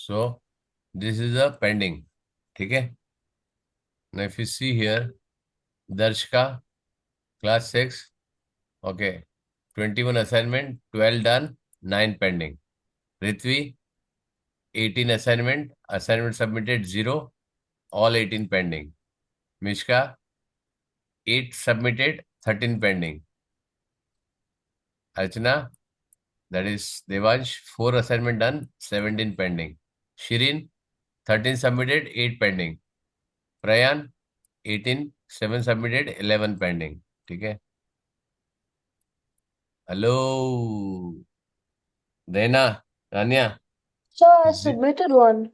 So this is a pending. ठीक है. Now if you see here, Darshaka class 6. Okay. 21 assignment, 12 done, 9 pending. Prithvi 18 assignment, assignment submitted 0, all 18 pending. Mishka 8 submitted, 13 pending. Archana, that is Devansh, 4 assignment done, 17 pending. Shirin 13 submitted, 8 pending. Prayan 18, 7 submitted, 11 pending. ठीक है. Hello देना, Rania. So I submitted one.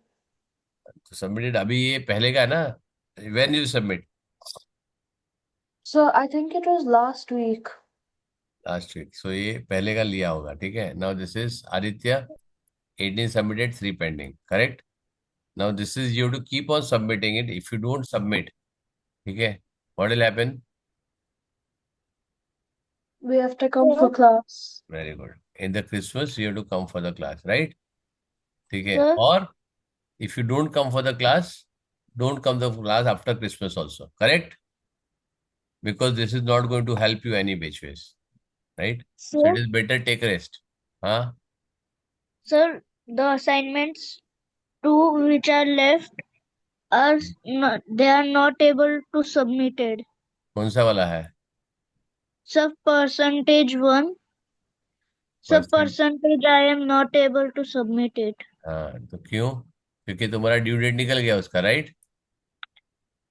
Submitted अभी ये पहले का है ना. When you submit? So I think it was last week. Last week. So ये पहले का लिया होगा. ठीक है. Now this is Aditya, 18 submitted, 3 pending. Correct. Now this is you to keep on submitting it. If you don't submit, ठीक है, what will happen? We have to come for class. Very good. In the Christmas you have to come for the class, right? ठीक है. Sir? और if you don't come for the class, don't come the class after Christmas also. Correct. Because this is not going to help you any which ways, right? So it Sir? is better take rest. हाँ. Sir, the assignments two which are left are not, they are not able to submitted. कौन सा वाला है? Sir, percentage one. Sir, percent. percentage I am not able to submit it. हाँ, तो क्यों? क्योंकि तुम्हारा ड्यू डेट निकल गया उसका, right?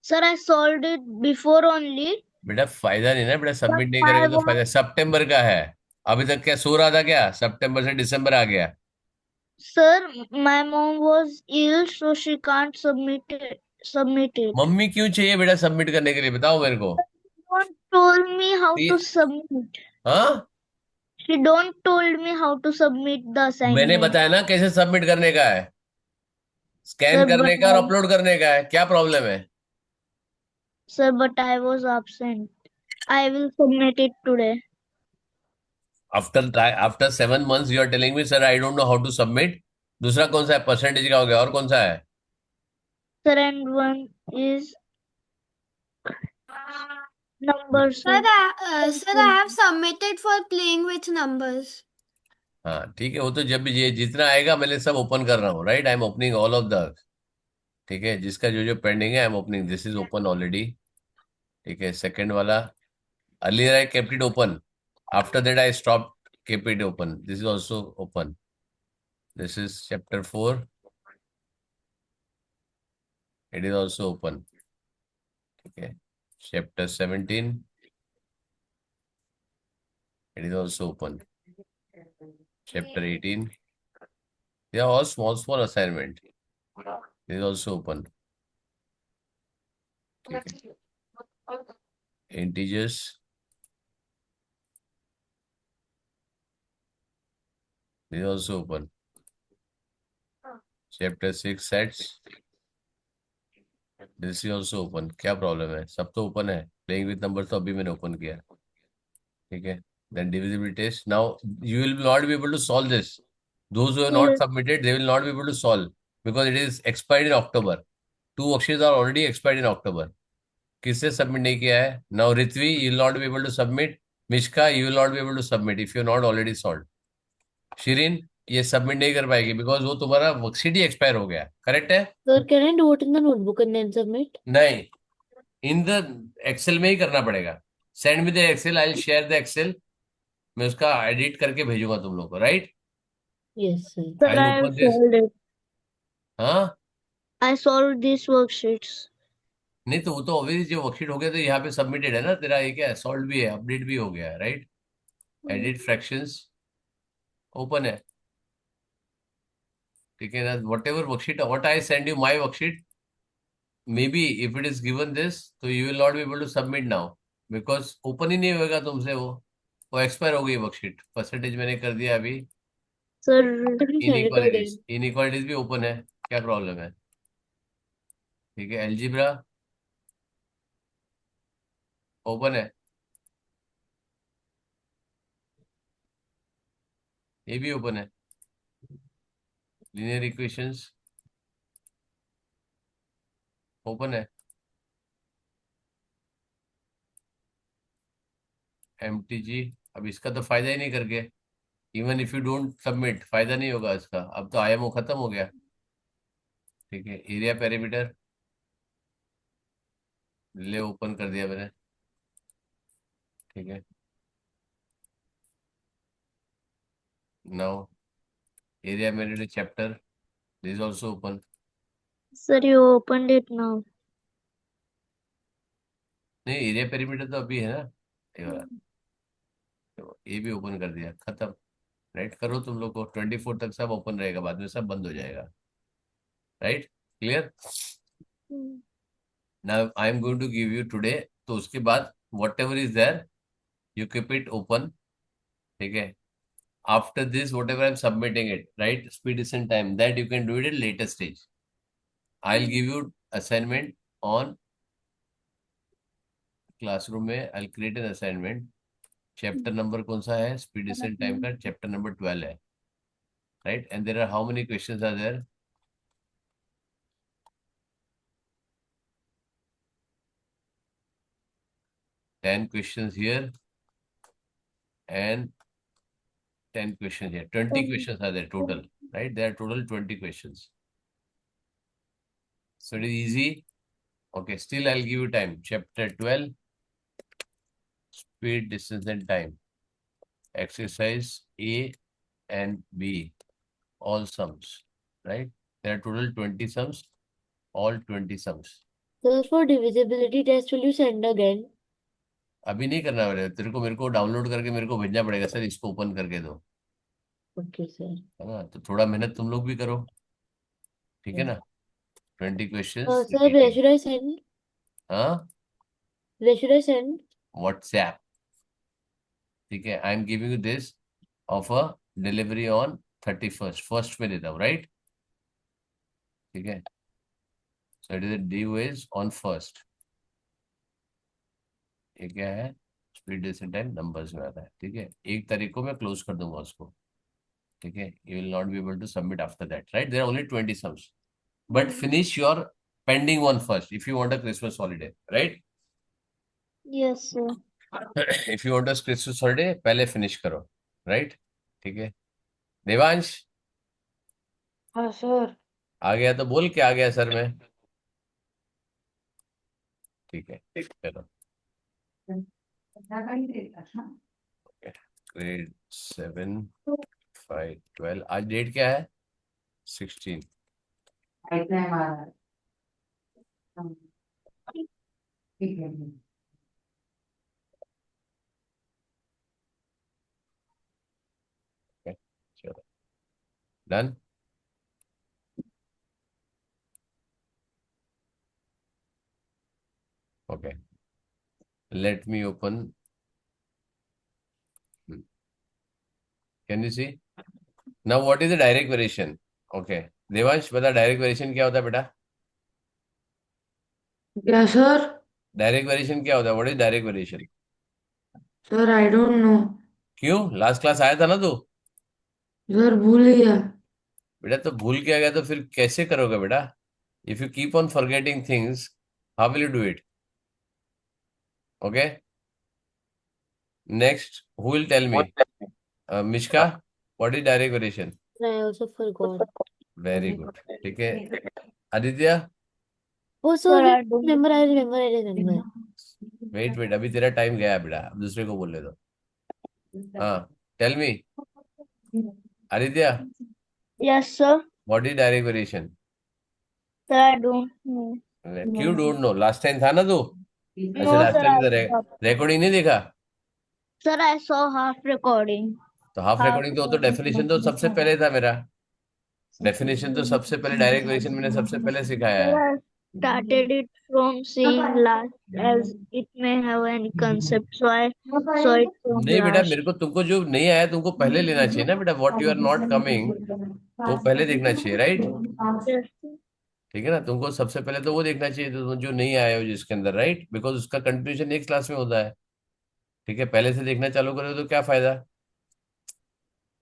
Sir, I solved it before only. बेटा फायदा नहीं ना बेटा, But सबमिट नहीं I करेगा तो was फायदा. सितंबर का है. अभी तक क्या सो रहा था क्या? सितंबर से दिसंबर आ गया. Sir, my mom was ill, so she can't submit it. Mummy क्यों चाहिए बेटा सबमिट करने के लिए, बताओ मेरे को. Don't told me how to ये- submit. हाँ. She don't told me how to submit the मैंने assignment. बताया ना कैसे सबमिट करने का है. स्कैन Sir, करने का और अपलोड करने का है. क्या प्रॉब्लम है? but I was absent. I will submit it today. After 7 months you are telling me sir I don't know how to submit. दूसरा कौन सा है? परसेंटेज का हो गया, और कौन सा है? Sir, and one is numbers. Sir, I have submitted for playing with numbers. हाँ ठीक है. वो तो जब भी ये जितना आएगा मैं सब ओपन कर रहा हूँ, right? I am opening all of the. ठीक है. जिसका जो जो पेंडिंग है I am opening. This is open already. ठीक है. सेकंड वाला, earlier I kept it open, after that I stop kept it open. This is also open. This is chapter 4. It is also open. ठीक है. Chapter 17. It is also open. Chapter 18. They are all small assignment. It is also open. ठीक है. Integers. It is also open. Chapter 6 sets. This is also open. क्या problem है? सब तो open है. Playing with number तो अभी मैंने ओपन किया. ठीक है. Then divisibility test. Now you will not be able to solve this. Those who have not Yes. submitted, they will not be able to solve because it is expired in October. 2 worksheets are already expired in October. किससे submit नहीं किया है? Now Rithvi you will not be able to submit. Mishka you will not be able to submit if you not already solve. Shirin ये submit नहीं कर पाएगी because वो तुम्हारा वर्कशीट ही एक्सपायर हो गया. करेक्ट है? Sir, can I do it in the notebook and then submit? नहीं. इन द एक्सेल में ही करना पड़ेगा. Send me the excel, I will share the excel. मैं उसका एडिट करके भेजूंगा तुम लोग को, right? Yes, sir. Sir, I will I have open this. solved it. हाँ. I solved these worksheets. नहीं तो वो तो ऑब्वियसली जो वर्कशीट हो गया तो यहाँ पे सबमिटेड है ना तेरा. ये क्या है? सॉल्व भी है, अपडेट भी हो गया है, राइट? एडिट फ्रैक्शंस ओपन है. ठीक है ना. Whatever worksheet, what I send you my worksheet, maybe if it is given this तो you will not be able to submit now because open ही नहीं होगा तुमसे वो एक्सपायर हो गई वर्कशीट. परसेंटेज मैंने कर दिया अभी. Sir, can you send it inequalities, again? Inequalities भी ओपन है. क्या प्रॉब्लम है? ठीक है. एलजीब्रा ओपन है. ये भी ओपन है. लीनियर इक्वेशंस ओपन है, MTG। अब इसका तो फायदा ही नहीं करके, even if you don't submit फायदा नहीं होगा इसका, अब तो IMO खत्म हो गया। ठीक है, एरिया पेरीमीटर ले ओपन कर दिया मैंने। ठीक है, now area married chapter this also open. Sir, you opened it now. नहीं, एरिया पेरीमीटर तो अभी है ना, ये वाला, तो ये भी ओपन कर दिया, खत्म। राइट, करो तुम लोग को 24 तक सब ओपन रहेगा, बाद में सब बंद हो जाएगा। Right, clear. Hmm. Now I am going to give you today, तो उसके बाद whatever is there you keep it open. ठीक है, after this whatever I'm submitting it, right, speed is in time, that you can do it at later stage. I'll give you assignment on classroom में, I'll create an assignment, chapter number कौन सा है, speed is in time का chapter number 12 है, right, and there are how many questions are there, 10 questions here and 10 questions here, 20 questions are there total, right, there are total 20 questions, so it is easy. Okay, still I'll give you time, chapter 12, speed, distance and time, exercise A and B, all sums, right? There are total 20 sums, all 20 sums. Sir, for divisibility test, will you send again? अभी नहीं करना पड़ेगा तेरे को, मेरे को download करके मेरे को भेजना पड़ेगा, सर इसको ओपन करके दो, Okay, sir. है ना, तो थोड़ा मेहनत तुम लोग भी करो, ठीक है ना। 20 questions Sir, where should I send? हाँ, Where should I send? WhatsApp. ठीक है, आई am giving you this of a delivery on 31st, first में देता हूँ, राइट। ठीक है, so it is due is on first. ये क्या है, स्पीड डिस्टेंस टाइम नंबर्स में आता है। ठीक है, 1 तारीख को मैं क्लोज कर दूंगा उसको। ठीक है, you will not be able to submit after that, right, there are only 20 sums, but finish your pending one first if you want a Christmas holiday, right. Yes, sir. If you want a Christmas holiday पहले finish करो, right. ठीक है, देवांश हाँ sir. आ गया तो बोल के आ गया सर मैं। ठीक है, चलो, ग्रेड 7 5 12, आज डेट क्या है, 16। ठीक है। चलो, done. Okay, let me open. Can you see? Now, what is the direct variation? Okay, Devansh बता डायरेक्ट वेरिएशन क्या होता है बेटा। क्या सर? डायरेक्ट वेरिएशन क्या होता है, what is direct variation. Sir I don't no. क्यों, लास्ट क्लास आया था ना तू। सर भूल गया। बेटा तो भूल के आ गया तो फिर कैसे करोगे बेटा, if you keep on forgetting things how will you do it. Okay, next who will tell me, Mishka, what is direct variation. I also forgot. Very good, ठीक है, Aditya. Oh, Sir, sir, I don't. I remember. Wait wait, अभी तेरा time गया बेटा, अब दूसरे को बोलने दो। हाँ, tell me Aditya, Yes, sir. What is direct variation. Sir, I don't know. क्यों डोंट नो, लास्ट टाइम था ना तू। अच्छा, No, last sir. Time recording नहीं देखा, Sir, I saw half recording. तो हाफ Half रिकॉर्डिंग तो वो तो डेफिनेशन तो सबसे पहले था मेरा, डेफिनेशन तो सबसे पहले, डायरेक्ट वेरिएशन मैंने सबसे पहले सिखाया Sir, है। I started it from seeing last as it may have any concept, so I saw it from नहीं बेटा, last. मेरे को तुमको जो नहीं आया तुमको पहले लेना चाहिए ना बेटा, what you are not coming तो पहले देखना चाहिए, राइट। Yes. ठीक है ना, तुमको सबसे पहले तो वो देखना चाहिए तो जो नहीं आया हो जिसके अंदर, राइट, बिकॉज उसका कंटिन्यूशन नेक्स्ट क्लास में होता है। ठीक है, पहले से देखना चालू करो तो क्या फायदा।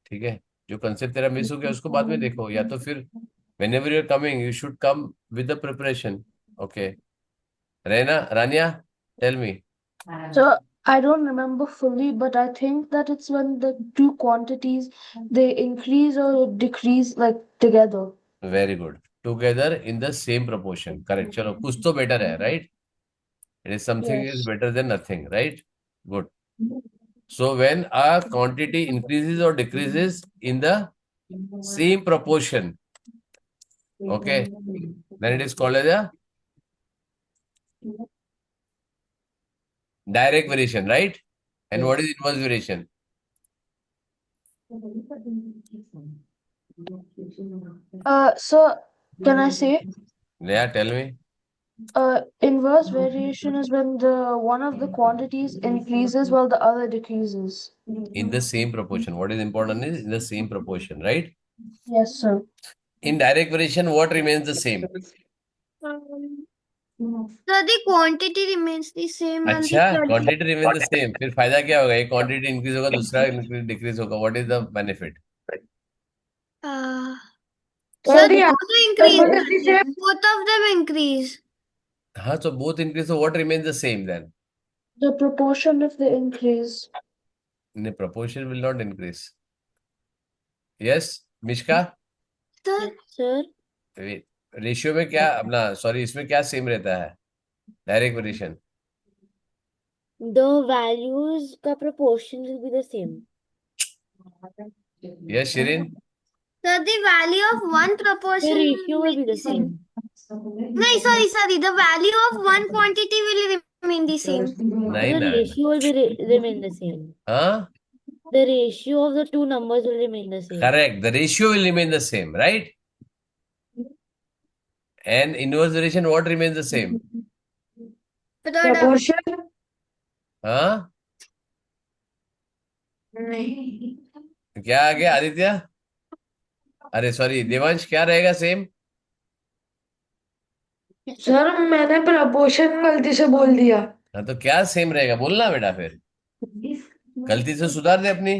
ठीक है, जो कंसेप्ट तेरा मिस हो गया उसको बाद में देखो, या तो फिर whenever you're coming you should come with the preparation, Okay. Rania, tell me. So I don't remember fully, but I think that it's when the two quantities they increase or decrease like together. Very good. Together in the same proportion. Correct. चलो कुछ तो better है, right? It is something is Yes. better than nothing, right? Good. So when a quantity increases or decreases in the same proportion, okay, then it is called as a direct variation, right? And what is inverse variation? So can I say Yeah, tell me. inverse variation is when the one of the quantities increases while the other decreases. In the same proportion. What is important is in the same proportion, right? Yes, sir. In direct variation, what remains the same? So the quantity remains the same and the अच्छा, quality. Quantity remain the same, फिर फायदा क्या होगा? एक quantity increase होगा, दूसरा decrease होगा. What is the benefit? Uh, So so the both answer increase. is the same. Both of them increase. हाँ, so both increase, so what remains the same then? The proportion of the increase. The proportion will not increase. Yes, Mishka? Sir, Sir, ratio में क्या अपना, sorry, इसमें क्या same रहता है direct variation? the values का proportion will be the same. Yes Shirin? so the value of one The proportion ratio will be the same. No, sorry. The value of one quantity will remain the same. नहीं The ना. ratio will be remain the same. हाँ, The ratio of the two numbers will remain the same. correct, the ratio will remain the same, right? And inverse variation, what remains the same? Product. Proportion? हाँ, नहीं. क्या आ गया आदित्य? अरे sorry Devansh, क्या रहेगा same? Sir मैंने proportion गलती से बोल दिया. हाँ, तो क्या सेम रहेगा बोलना बेटा, फिर गलती से सुधार दे अपनी.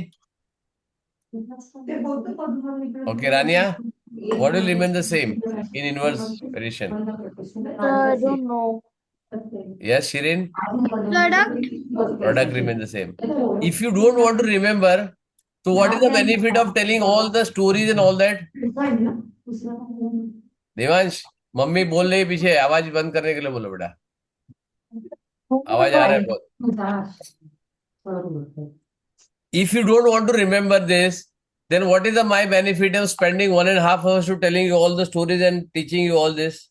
Okay, Rania, what will remain the same in inverse variation? I don't know. Yes, Shirin? Product. Product remains the same. If you don't want to remember, so what is the benefit of telling all the stories and all that? Devansh, mummy बोल रही है पीछे, आवाज बंद करने के लिए बोलो बेटा, आवाज आ रहा है बहुत. If you don't want to remember this, then what is the my benefit of spending 1.5 hours to telling you all the stories and teaching you all this?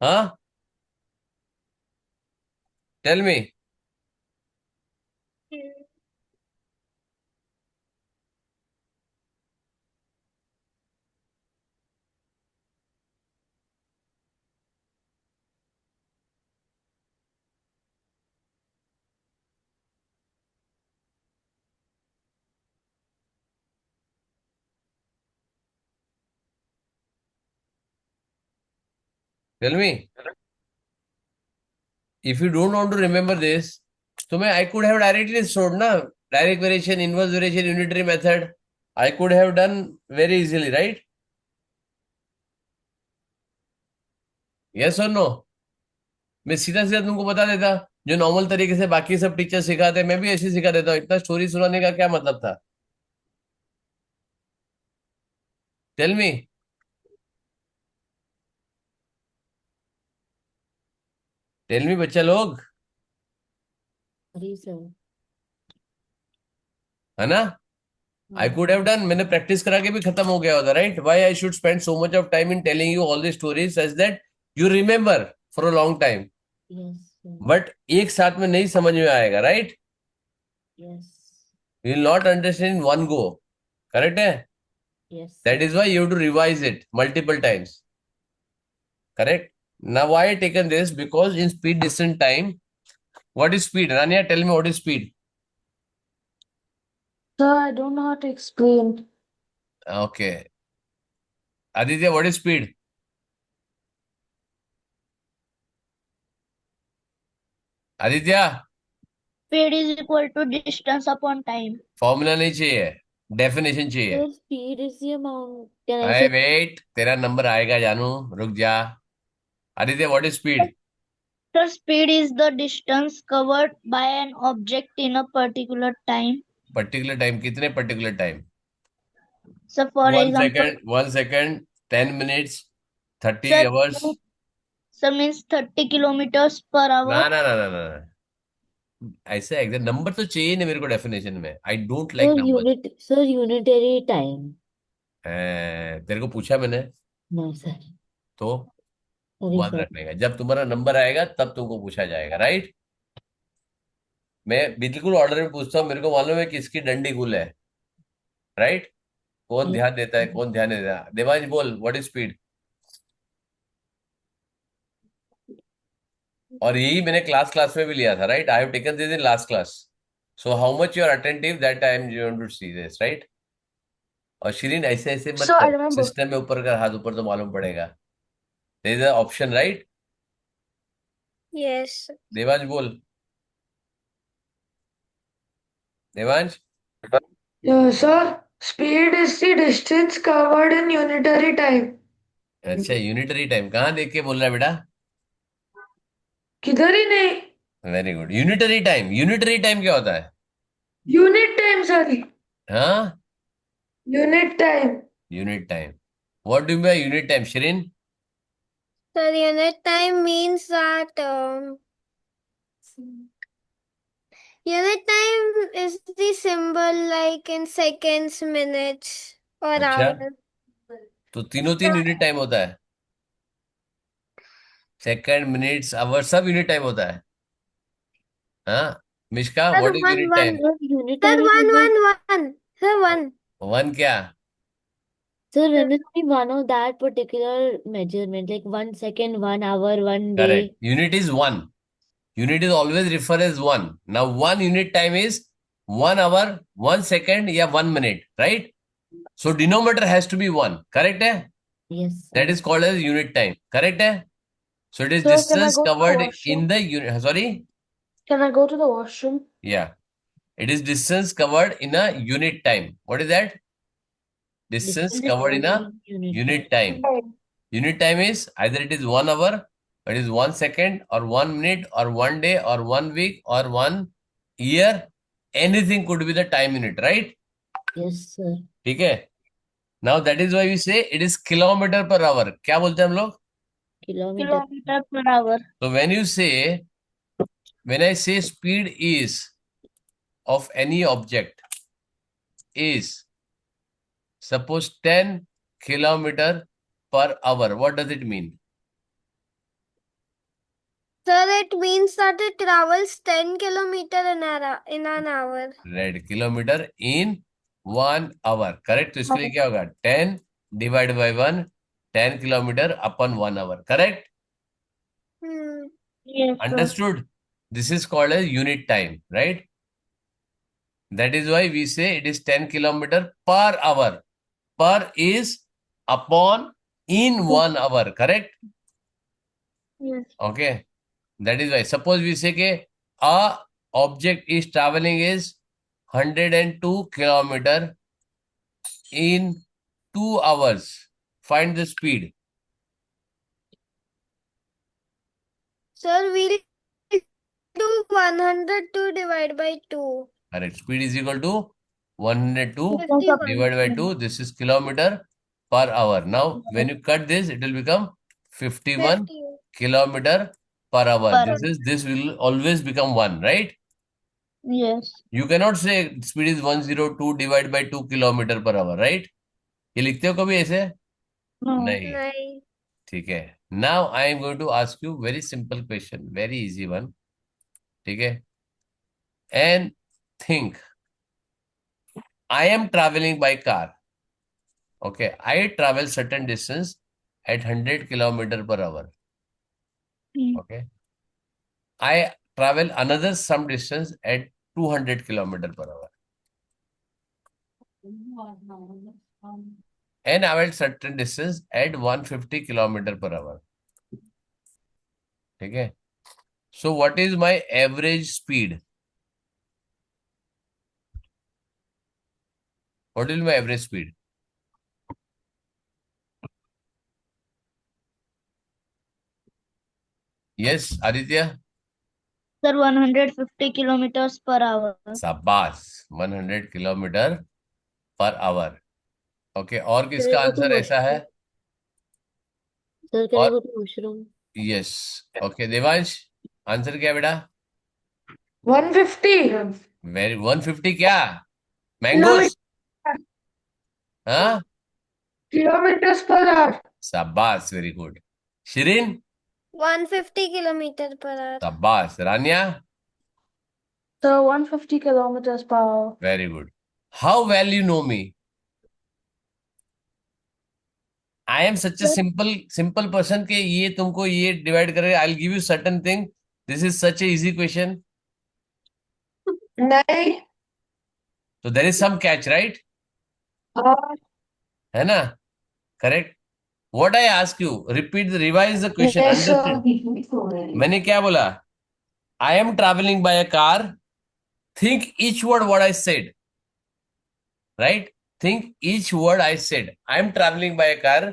Huh? Tell me. Tell me. If you don't want to remember this, so I could have directly stored na direct variation, inverse variation, unitary method. I could have done very easily, right? Yes or no? मैं सीधा सीधा तुमको बता देता, जो normal तरीके से बाकी सब टीचर सिखाते, मैं भी ऐसे सिखा देता हूँ. इतना स्टोरी सुनाने का क्या मतलब था? Tell me. टेल मी बच्चा लोग, Sorry, sir. है ना? आई कुड हैव डन, मैंने प्रैक्टिस करा के भी खत्म हो गया होता, right? Why I should spend so much of time in telling you all the stories such that you remember for a long time. Yes, sir. But एक साथ में नहीं समझ में आएगा, right? Yes. You will not understand in one go. Correct है? Yes. That is why you have to revise it multiple times. Correct? Now why I taken this? Because in speed distance time, what is speed? Rania, tell me what is speed? Sir, I don't know how to explain. Okay. Aditya, what is speed? Aditya, Speed is equal to distance upon time. Formula नहीं चाहिए, definition चाहिए. Sir, speed is the amount. Can I अरे say wait, तेरा number आएगा जानू, रुक जा. Aditya, what is speed? The speed is the distance covered by an object in a particular time. Particular time, कितने particular time? So, for 1 example, second, 1 second, 10 minutes, 30 sir, hours. sir means 30 kilometers per ना hour. ना ना ना ना ना. ऐसे exact number तो चाहिए नहीं मेरे को डेफिनेशन में. I don't like Sir, number. unitary time. तेरे को पूछा मैंने No, sir. तो Sorry, वन sir. रखने का. जब तुम्हारा नंबर आएगा तब तुमको पूछा जाएगा, राइट. मैं बिल्कुल ऑर्डर में पूछता हूँ. मेरे को मालूम है किसकी डंडी गुल है, राइट. कौन Yes. ध्यान देता है, कौन ध्यान नहीं देता. देवांश बोल, व्हाट इज स्पीड. और यही मैंने क्लास में भी लिया था, right. I have taken this in last class. So how much you are attentive that I am going to see this, right. और शिरीन ऐसे ऐसे मत So I कर. remember. सिस्टम में ऊपर कर हाथ ऊपर तो मालूम पड़ेगा. There is a option, right. Yes. Devansh बोल. Devansh. Sir, speed is the distance covered in unitary time. अच्छा, यूनिटरी टाइम कहाँ देख के बोल रहा है बेटा. किधर ही नहीं. Very good. यूनिटरी टाइम क्या होता है. Unit time, sorry. हाँ, Unit time. Unit time. What do by unit time, Shirin. So unit time means that unit time is the symbol like in seconds, minutes, or अच्छा, hours. तो तीनों तीन unit time होता है. सेकंड, मिनट्स, आवर सब unit time होता है. हाँ, Mishka, Sir, what is unit time. Sir, Sir, unitary means one. Sir, one. One क्या. sir, when is only one of that particular measurement, like 1 second, 1 hour, 1 day. Correct. Unit is one. Unit is always refer as one. Now one unit time is 1 hour, 1 second या 1 minute, राइट. So denominator has to be one. Correct है. Yes, that sir. Is called as unit time. Correct है. So it is Sir, can I distance go to the covered washroom? in the unit. Sorry? Can I go to the washroom? Yeah. It is distance covered in a unit time. What is that? Distance Distance covered in covered a in unit unit time. time. Unit time is either it is 1 hour, or it is 1 second, or 1 minute, or 1 day, or 1 week, or 1 year. Anything could be the time unit, right? Yes, sir. ठीक है. Now that is why we say it is kilometer per hour. क्या बोलते हैं हम लोग? Kilometer. Kilometer per hour. So when I say speed is of any object is suppose 10 kilometer per hour, what does it mean? Sir, it means that it travels 10 kilometer in an hour. Right, kilometer in 1 hour. Correct. तो इसके लिए क्या होगा? 10 divided by 1, 10 kilometer upon 1 hour. Correct. Hmm. Yes, sir. Understood. This is called as unit time, right? That is why we say it is 10 kilometer per hour. Per is upon in 1 hour. Correct. Yes. Okay. That is why suppose we say कि a object is traveling is 102 kilometer in 2 hours. Find the speed. Sir, we'll do 102 divided by 2. Correct. Speed is equal to 102 51. divided by 2. This is kilometer per hour. Now when you cut this, it will become 51 50. kilometer per hour. Per This will always become 1, right? Yes. You cannot say speed is 102 divided by 2 kilometer per hour, right? ये लिखते हो कभी ऐसे? No. नहीं. Nine. ठीक है. Now I am going to ask you very simple question, very easy one. ठीक है. And think, I am traveling by car. Okay, I travel certain distance at 100 kilometer per hour. Okay, I travel another some distance at 200 kilometer per hour. And I will certain distance at 150 kilometer per hour. Okay, so what is my average speed? What is my average speed? Yes, Aditya? Sir, 150 kilometers per hour. शाबाश, 100 kilometre per our. Okay, और Can किसका I go to answer ऐसा है? washroom? Sir, can I और go to washroom? Yes. Okay, Devansh, answer क्या बेटा? 150 very 150 क्या? Mangoes? kilometers हाँ, kilometers per hour. शाबाश, very good. Shirin? 150 kilometer per hour. शाबाश. रानिया? So 150 kilometers per hour. Very good. How well you know me? I am such a simple person के ये तुमको ये डिवाइड करेगा. I will give you certain thing. This is such a easy question. नहीं. तो there is some catch, right? हाँ. है ना? Correct. What I ask you, repeat revise the question. Yes, understand? मैंने क्या बोला? I am travelling by a car. Think each word what I said, right? Think each word I said. I am travelling by a car.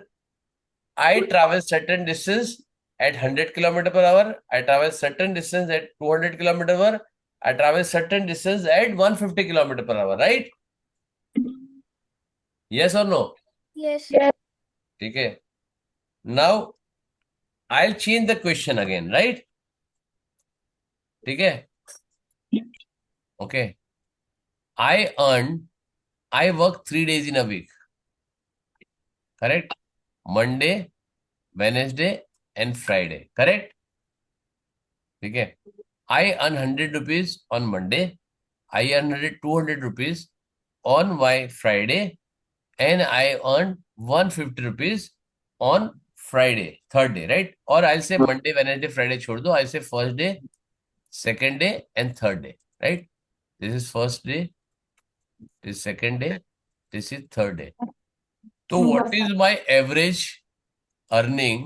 I travel certain distance at 100 kilometer per hour. I travel certain distance at 200 kilometer per hour. I travel certain distance at 150 kilometer per hour. Right? Yes or no? Yes. Yes. ठीक है. Now I'll change the question again. Right? ठीक है. Okay. I work 3 days in a week. Correct? Monday, Wednesday and Friday. Correct? ठीक है. I earn 100 rupees on Monday. I earn 200 rupees on my Friday, and I earn 150 rupees on Friday, third day, right? Or I'll say Monday, Wednesday, Friday छोड़ दो. I'll say first day, second day, and third day, right? This is first day, this is second day, this is third day. So what is my average earning?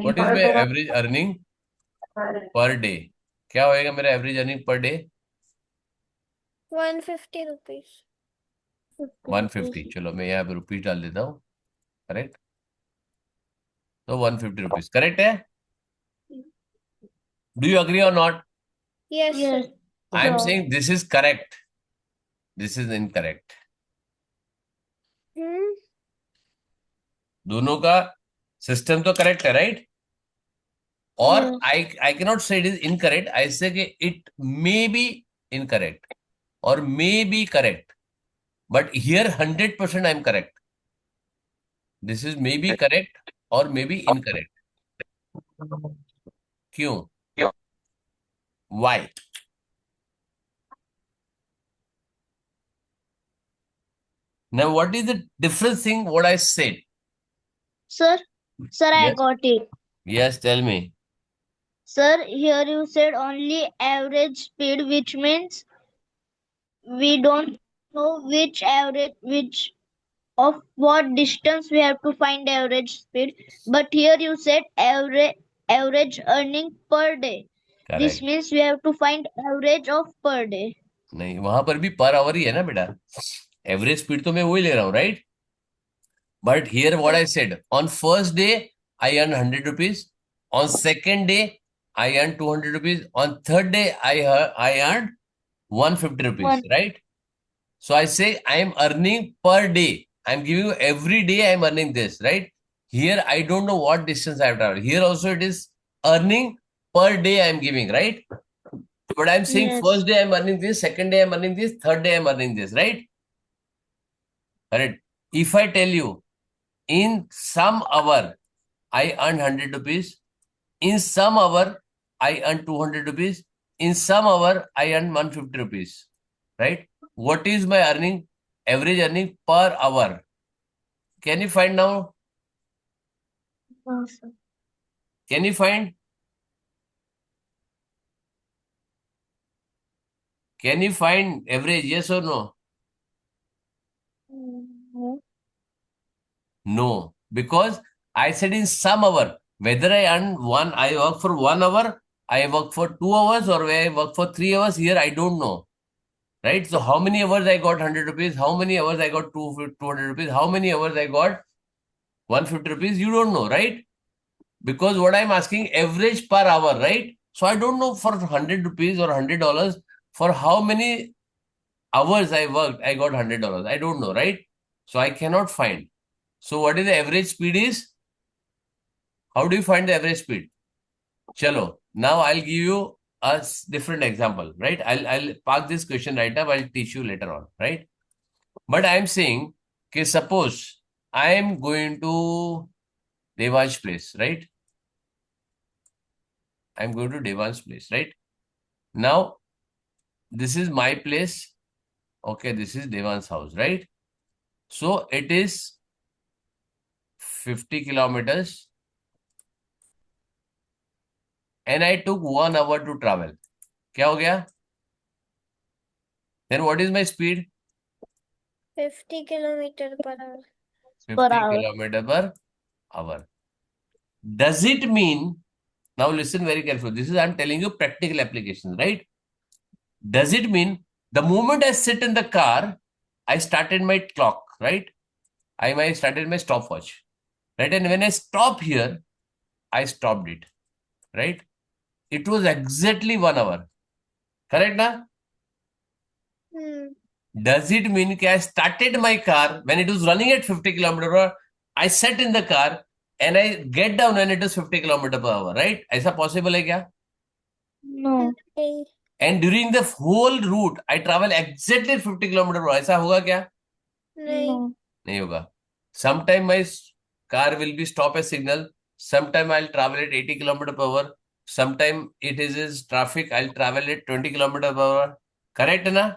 What is my average earning per day? क्या होएगा मेरा average earning per day? 150 rupees. 150. चलो मैं यहाँ pay rupees डाल देता हूँ. Correct. तो 150 रुपीज करेक्ट है. डू यू अग्री और not? Yes, sir. Yes. I am Sure. Saying this is correct. This is incorrect. Hmm. दोनों का सिस्टम तो करेक्ट है, राइट? और Yes. आई कैन नॉट से इट इज इनकरेक्ट. आई से कि इट मे बी इनकरेक्ट और may be correct, but here 100% I am correct. This is may be correct और मे बी इनकरेक्ट. क्यों? Y? Now, what is the difference thing what I said? Sir, I Yes. got it. Yes, tell me. Sir, here you said only average speed, which means we don't know which of what distance we have to find average speed. But here you said average earning per day. This Correct. means we have to find average of per day. नहीं, वहां पर भी per hour ही है ना बेटा. Average speed तो मैं वही ले रहा हूँ, right? But here what I said, on first day I earn 100 rupees. On second day I earn 200 rupees. On third day I earn 150 rupees, One. Right? So I say I am earning per day. I am giving you every day I am earning this, right? Here I don't know what distance I have traveled. Here also it is earning per day I am giving, right? But I am saying Yes. first day I am earning this, second day I am earning this, third day I am earning this, right? Correct. If I tell you in some hour I earn 100 rupees, in some hour I earn 200 rupees, in some hour I earn 150 rupees, right? What is my earning, average earning per hour? Can you find now? No, sir. Can you find? Can you find average? Yes or no? No. No, because I said in some hour. Whether I work for 1 hour, I work for 2 hours, or I work for 3 hours, here I don't know. Right? So how many hours I got 100 rupees? How many hours I got 200 rupees? How many hours I got 150 rupees? You don't know, right? because what I'm asking average per hour, right? So I don't know for 100 rupees or $100 for how many hours I worked, I got $100. I don't know, right? So I cannot find. So what is the average speed is? How do you find the average speed? Chalo, now I'll give you a different example, right? I'll park this question right up. I'll teach you later on, right? But I'm saying, okay, suppose I am going to Devansh place, right? I'm going to Devansh place, right? Now, this is my place. Okay, this is Devan's house, right? So it is 50 kilometers and I took 1 hour to travel. क्या हो गया? Then what is my speed? 50 kilometer per hour. 50 hour. kilometer per hour. Does it mean, now listen very carefully, this is I'm telling you practical applications, right? Does it mean the moment I sit in the car, I started my clock, right? I started my stopwatch, right? And when I stop here, I stopped it, right? It was exactly 1 hour. Correct, na? Hmm. Does it mean that I started my car when it was running at 50 kilometer per hour? I sat in the car and I get down when it is 50 kilometer per hour, right? ऐसा possible है क्या? No. Okay. And during the whole route, I travel exactly 50 kilometer per hour. ऐसा होगा क्या? नहीं. No. नहीं होगा. Sometime my car will be stop at signal. Sometime I'll travel at 80 kilometer per hour. Sometime it is traffic. I'll travel at 20 kilometer per hour. Correct, na?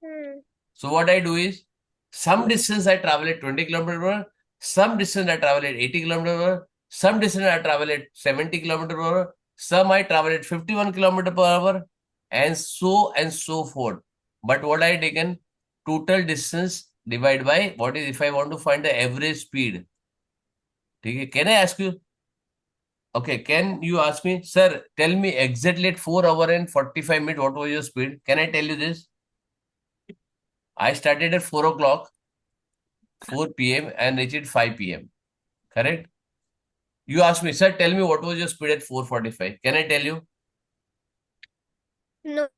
Hmm. So what I do is, some distance I travel at 20 kilometer per hour, some distance I travel at 80 kilometer per hour, some distance I travel at 70 kilometer per hour, some I travel at 51 kilometer per hour, and so forth. But what I taken, total distance divided by what is if I want to find the average speed. Okay, can I ask you? Okay, can you ask me, sir, tell me exactly at 4 hour and 45 minutes what was your speed? Can I tell you this? I started at 4 o'clock, 4 p.m. and reached at 5 p.m. Correct? You asked me, sir, tell me what was your speed at 4:45. Can I tell you? No.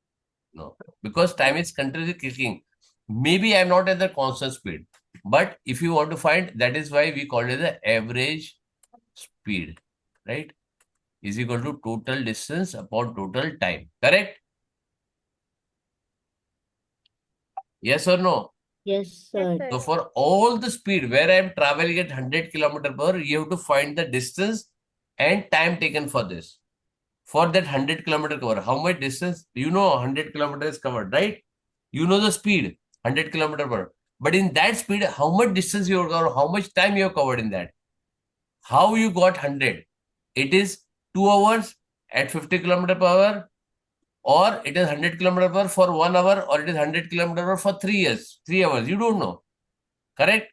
No. Because time is continuously clicking. Maybe I'm not at the constant speed. But if you want to find, that is why we call it the average speed. Right? Is equal to total distance upon total time. Correct? Yes or no? Yes, Yes, sir. sir. So for all the speed where I'm traveling at 100 kilometer per hour, you have to find the distance and time taken for this. For that 100 kilometer cover, how much distance? You know 100 kilometers covered, right? You know the speed, 100 kilometer per hour. But in that speed, how much distance you have covered, how much time you have covered in that? How you got 100? It is 2 hours at 50 kilometer per hour, or it is 100 kilometer per hour for 1 hour, or it is 100 kilometer per hour for 3 years, 3 hours. You don't know. Correct?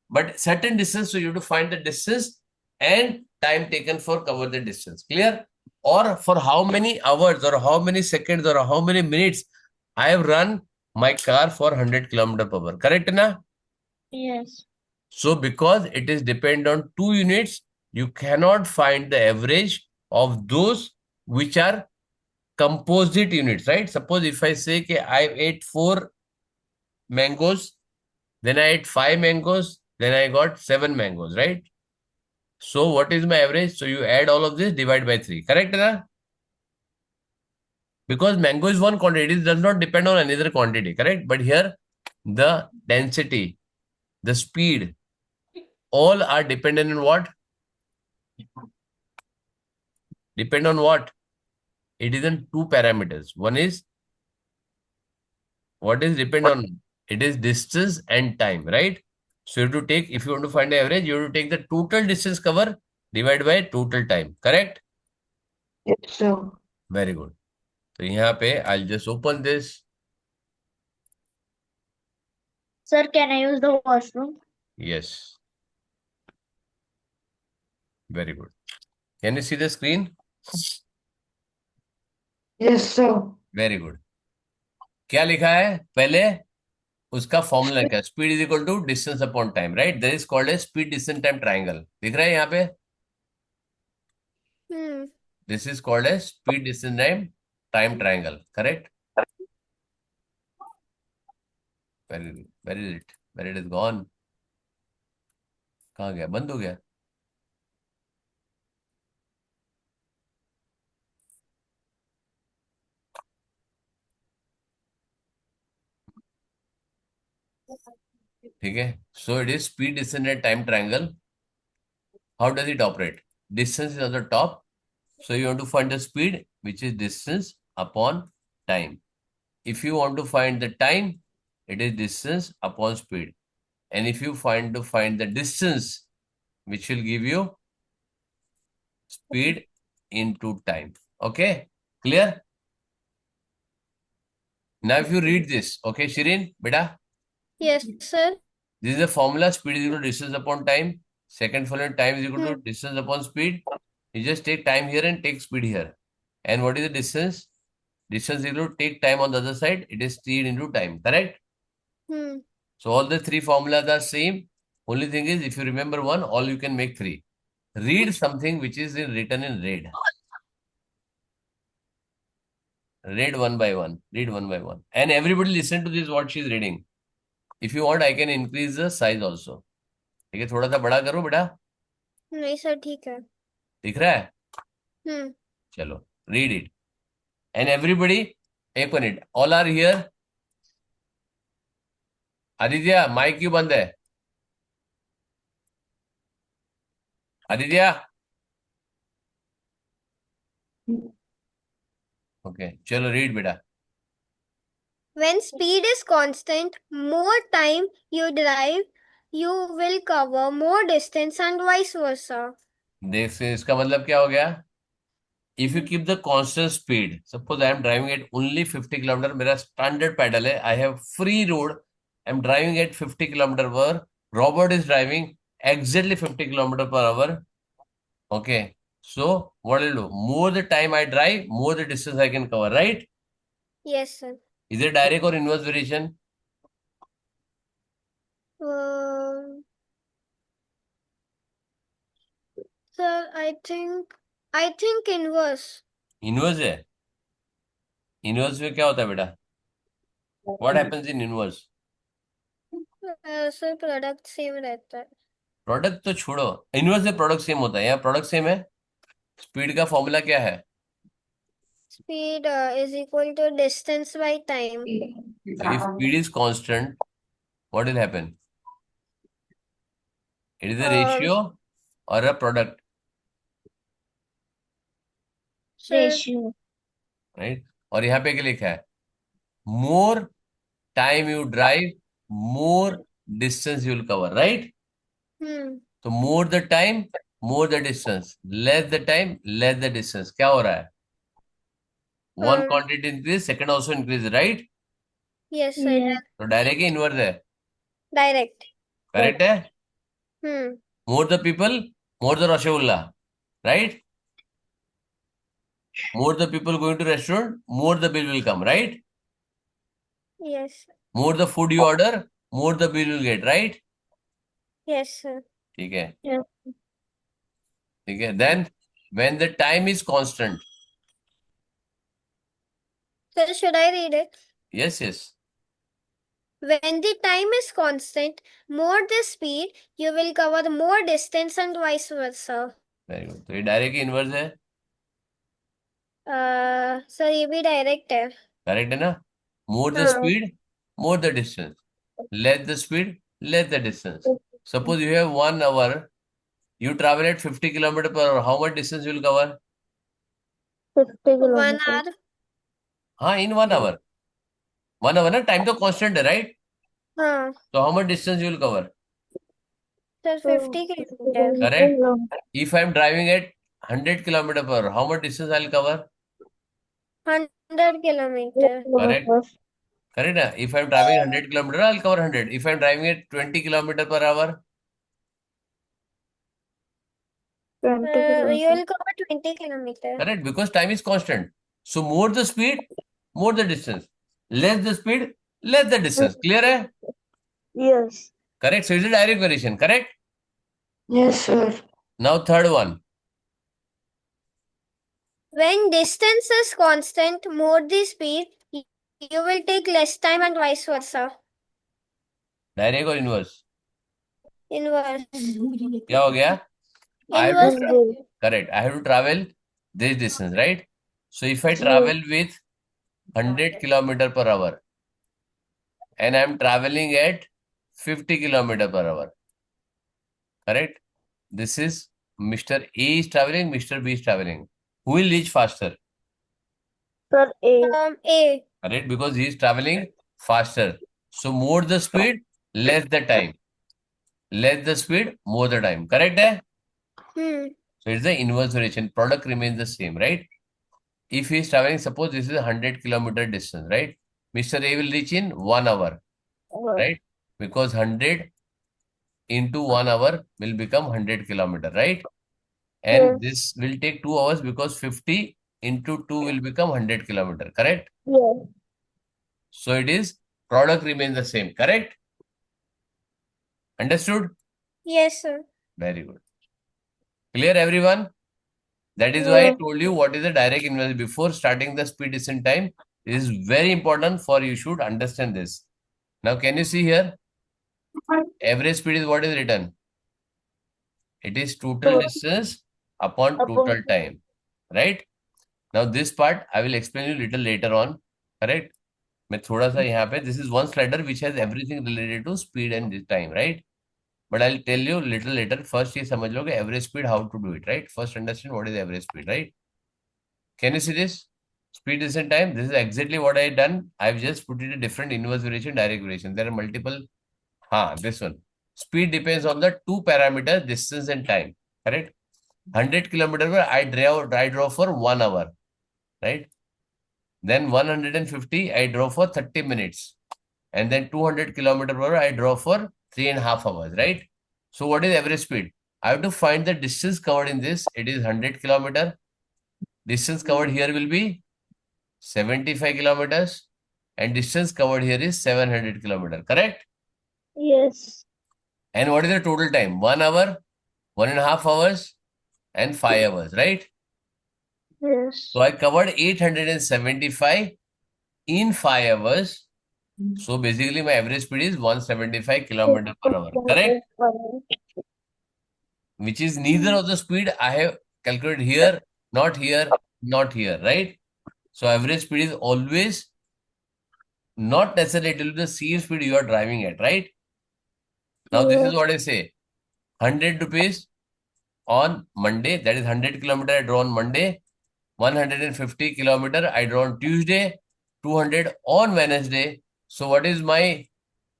But certain distance, so you have to find the distance and time taken for cover the distance. Clear? Or for how many hours or how many seconds or how many minutes I have run my car for 100 kilometer per hour. Correct, na? Yes. So because it is depend on 2 units, you cannot find the average of those which are composite units, right? Suppose if I say that I ate 4 mangoes, then I ate 5 mangoes, then I got 7 mangoes, right? So what is my average? So you add all of this, divide by 3. Correct, na? Because mango is one quantity, it does not depend on another quantity, correct? But here, the density, the speed, all are dependent on what? Depend on what? It is in 2 parameters. One is, what is depend on? It is distance and time, right? So you have to take, if you want to find the average, you have to take the total distance cover, divide by total time, correct? Yes, sir. Very good. So यहाँ पे I'll just open this. Sir, can I use the washroom? Yes. Very good. Can you see the screen? Yes, sir. Very good. क्या लिखा है पहले? उसका formula क्या? Speed is equal to distance upon time, right? That is called a speed distance time triangle. दिख रहा है यहाँ पे? Hmm. This is called as speed distance time triangle. Correct? Where is it? Where it is gone? कहाँ गया? बंद हो गया? ठीक है. So it is speed distance time triangle. How does it operate? Distance is on the top. So you want to find the speed, which is distance upon time. If you want to find the time, it is distance upon speed. And if you find the distance, which will give you speed into time. Okay? Clear? Now if you read this, okay, Shireen, beta, Yes, sir. this is the formula, speed is equal to distance upon time. Second formula, time is equal to Hmm. distance upon speed. You just take time here and take speed here. And what is the distance? Distance is equal to take time on the other side. It is speed into time. Correct? Hmm. So all the three formulas are same. Only thing is, if you remember one, all you can make three. Read something which is written in red. Read one by one. Read one by one. And everybody listen to this what she is reading. If you want, I can increase the size also. ठीक है, थोड़ा सा बड़ा करो बेटा. नहीं sir ठीक है. दिख रहा है? Hmm. चलो, read it. And everybody, एक मिनट, all are here. Aditya, mic क्यों बंद है? आदित्य, ओके, चलो रीड बेटा. When speed is constant, more time you drive, you will cover more distance and vice versa. देख से इसका मतलब क्या हो गया? If you keep the constant speed, suppose I am driving at only 50 kilometer, मेरा standard pedal है, I have free road, I am driving at 50 kilometer per hour, Robert is driving exactly 50 kilometer per hour. Okay, so what will do? More the time I drive, more the distance I can cover, right? Yes, sir. Is it direct or inverse variation? Sir, I think inverse. Inverse है. Inverse में क्या होता है बेटा? What happens in inverse? Sir product same रहता है. Product तो छोड़ो, इनवर्स में प्रोडक्ट सेम होता है. यहाँ प्रोडक्ट सेम है. स्पीड का फॉर्मूला क्या है? Speed is equal to distance by time. So if speed is constant, what will happen? It is a ratio or a product, Sir, Ratio. right? और यहाँ पे क्या लिखा है? More time you drive, more distance you will cover, right? So more the time, more the distance. Less the time, less the distance. क्या हो रहा है? One quantity increase, second also increase, right? yes, sir. Yeah. तो direct inverse है. Direct. Correct है? More the people, more the rasgulla, right? More the people going to restaurant, more the bill will come, right? Yes. More the food you order, more the bill will get, right? Yes, sir. ठीक है. Yeah. ठीक है. Then when the time is constant, Sir, should I read it? yes, yes. When the time is constant, more the speed, you will cover more distance and vice versa. Very good. तो ये direct inverse है. Sir ये भी direct है. Correct है ना? More the हाँ. speed, more the distance. Less the speed, less the distance. Suppose you have 1 hour, you travel at 50 kilometer per hour. How much distance you will cover? 50 1 kilometers. hour. हाँ, in 1 hour. 1 hour ना, time तो constant है, right? हाँ. So how much distance you will cover? Sir, 50 kilometers. Correct. If I am driving at 100 kilometer per hour, how much distance I will cover? 100 kilometers. Correct. Correct. If I am driving 100 kilometer, I will cover 100. If I am driving at 20 kilometer per hour, 20 You kilometers. will cover 20 kilometers. correct, because time is constant. So more the speed, more the distance. Less the speed, less the distance. Clear है? Yes. Correct. So it's a direct variation. Correct. Yes, sir. Now third one. When distance is constant, more the speed, you will take less time and vice versa. Direct और inverse? Inverse. क्या हो गया? I have to Inverse. correct. I have to travel this distance, right? So if I Yes. travel with 100 kilometer per hour and I am traveling at 50 kilometer per hour, correct? This is Mr. A is traveling, Mr. B is traveling. Who will reach faster? Sir, A. A. Correct? Because he is traveling faster. So more the speed, less the time. Less the speed, more the time. Correct? Eh? So it's the inverse relation. Product remains the same, right? If he is traveling, suppose this is a 100-kilometer distance, right? Mr. A will reach in 1 hour, right? Because 100 into 1 hour will become 100 kilometer, right? And this will take 2 hours because 50 into 2 will become 100 kilometer, correct? Yes. So it is product remains the same, correct? Understood? Yes, sir. Very good. Clear, everyone? That is why I told you what is the direct inverse. Before starting the speed descent time, it is very important for you should understand this. Now, can you see here? Average speed is what is written? It is total distance upon total time, right? Now, this part I will explain you little later on, correct? मैं थोड़ा सा यहाँ पे this is one slider which has everything related to speed and this time, right? But I'll tell you little later. First ये समझ लो कि average speed how to do it, right? First understand what is average speed, right? Can you see this? Speed descent time. This is exactly what I done. I've just put it a different inverse variation, direct variation. There are multiple. This one. Speed depends on the two parameters, distance and time. Correct? 100 kilometer I drove for 1 hour. Right? Then 150 I drove for 30 minutes. And then 200 kilometer per hour I drove for 3.5 hours. Right? So what is average speed? I have to find the distance covered in this. It is 100 kilometer. Distance covered here will be 75 kilometers and distance covered here is 700 kilometers, correct? Yes. And what is the total time? 1 hour, 1.5 hours, and 5 hours, right? Yes. So I covered 875 in 5 hours. So basically my average speed is 175 kilometers per hour, correct? Which is neither of the speed I have calculated here, not here, not here, right? So average speed is always not necessarily it will be the same speed you are driving at, right? Now this is what I say. 100 rupees on Monday, that is 100 kilometer I draw on Monday, 150 kilometer I draw on Tuesday, 200 on Wednesday. So what is my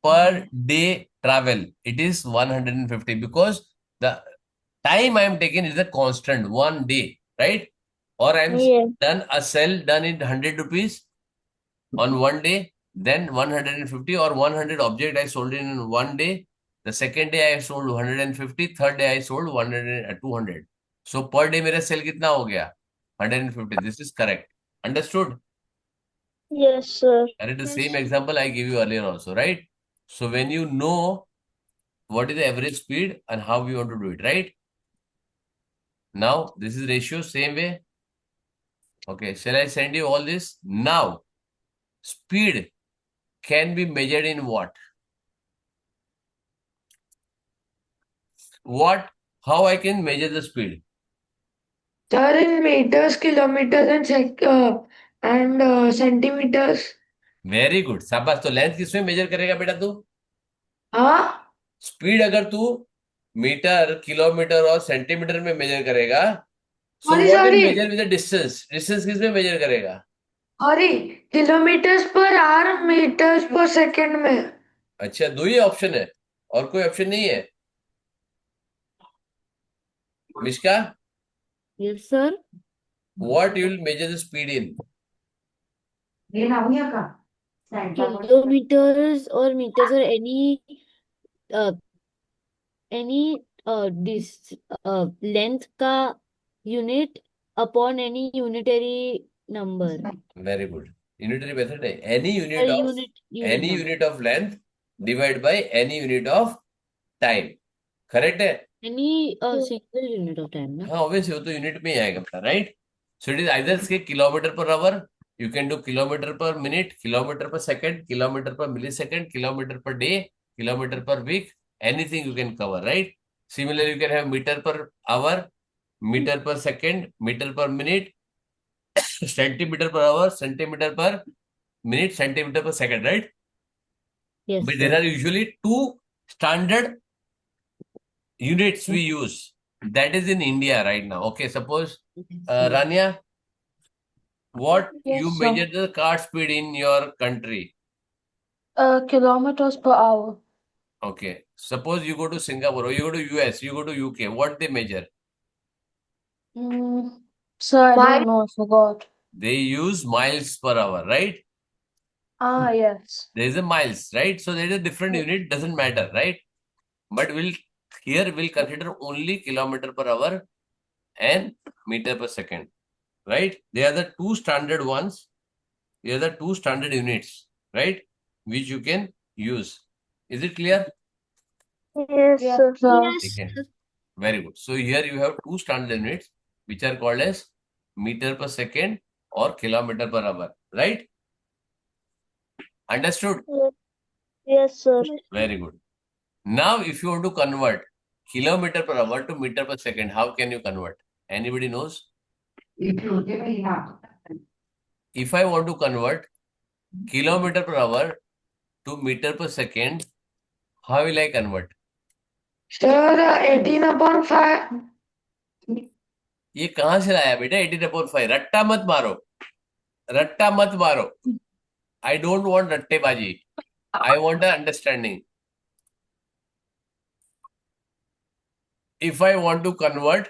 per day travel? It is 150 because the time I am taking is a constant 1 day, right? Or I am done a sell done in 100 rupees on 1 day, then 150 or 100 object I sold in 1 day. The second day I sold 150, third day I sold 100, 200. So per day मेरा sell कितना हो गया? 150. This is correct. Understood? Yes, sir. That is the same example I gave you earlier also, right? So when you know what is the average speed and how we want to do it, right? Now this is ratio, same way. Okay, shall I send you all this? Now, speed can be measured in what? How I can measure the speed? Sir, in meters, kilometers, and centimeters. Very good, शाबाश. तो length किसमें measure करेगा बेटा तू? हाँ speed अगर तू metre, kilometre और सेंटीमीटर में मेजर करेगा, so sorry what will sorry measure with the distance? Distance किसमें मेजर करेगा? Sorry kilometres per hour metres per second में. अच्छा, दो ही ऑप्शन है और कोई ऑप्शन नहीं है? Mishka, Yes, sir. What you will measure the speed in? Kilometers or meters or uh, any this length का unit upon any unitary number. Very good. Unitary method है. Any Or unit number. Unit of length divide by any unit of time. Correct है? Any single unit of time, ना? हाँ, obviously वो तो unit में ही आएगा बेटा, right? So it is either say kilometer per hour, you can do kilometer per minute, kilometer per second, kilometer per millisecond, kilometer per day, kilometer per week, anything you can cover, right? Similarly, you can have meter per hour, meter per second, meter per minute, centimeter per hour, centimeter per minute, centimeter per second, right? Yes, But sir. there are usually two standard units we use. That is in India right now. Okay, suppose Rania, what Yes, you sir. measure the car speed in your country? Kilometers per hour. Okay, suppose you go to Singapore or you go to US, you go to UK. What they measure? Sir, I don't know. I forgot. They use miles per hour, right? Ah, yes. There is a miles, right? So there is a different unit. Doesn't matter, right? But we'll consider only kilometer per hour and meter per second, right? They are the two standard ones. They are the two standard units, right? Which you can use. Is it clear? Yes, Yes, sir. sir. Yes. Okay. Very good. So here you have two standard units which are called as meter per second or kilometer per hour, right? Understood? Yes, sir. Very good. Now, if you want to convert kilometer per hour to meter per second, how can you convert? Anybody knows? If I want to convert kilometer per hour to meter per second, how will I convert? Sir, 18/5. ये कहां से लाया बेटा 18/5? रट्टा मत मारो, रट्टा मत मारो. I don't want रट्टेबाजी. I want an understanding. If I want to convert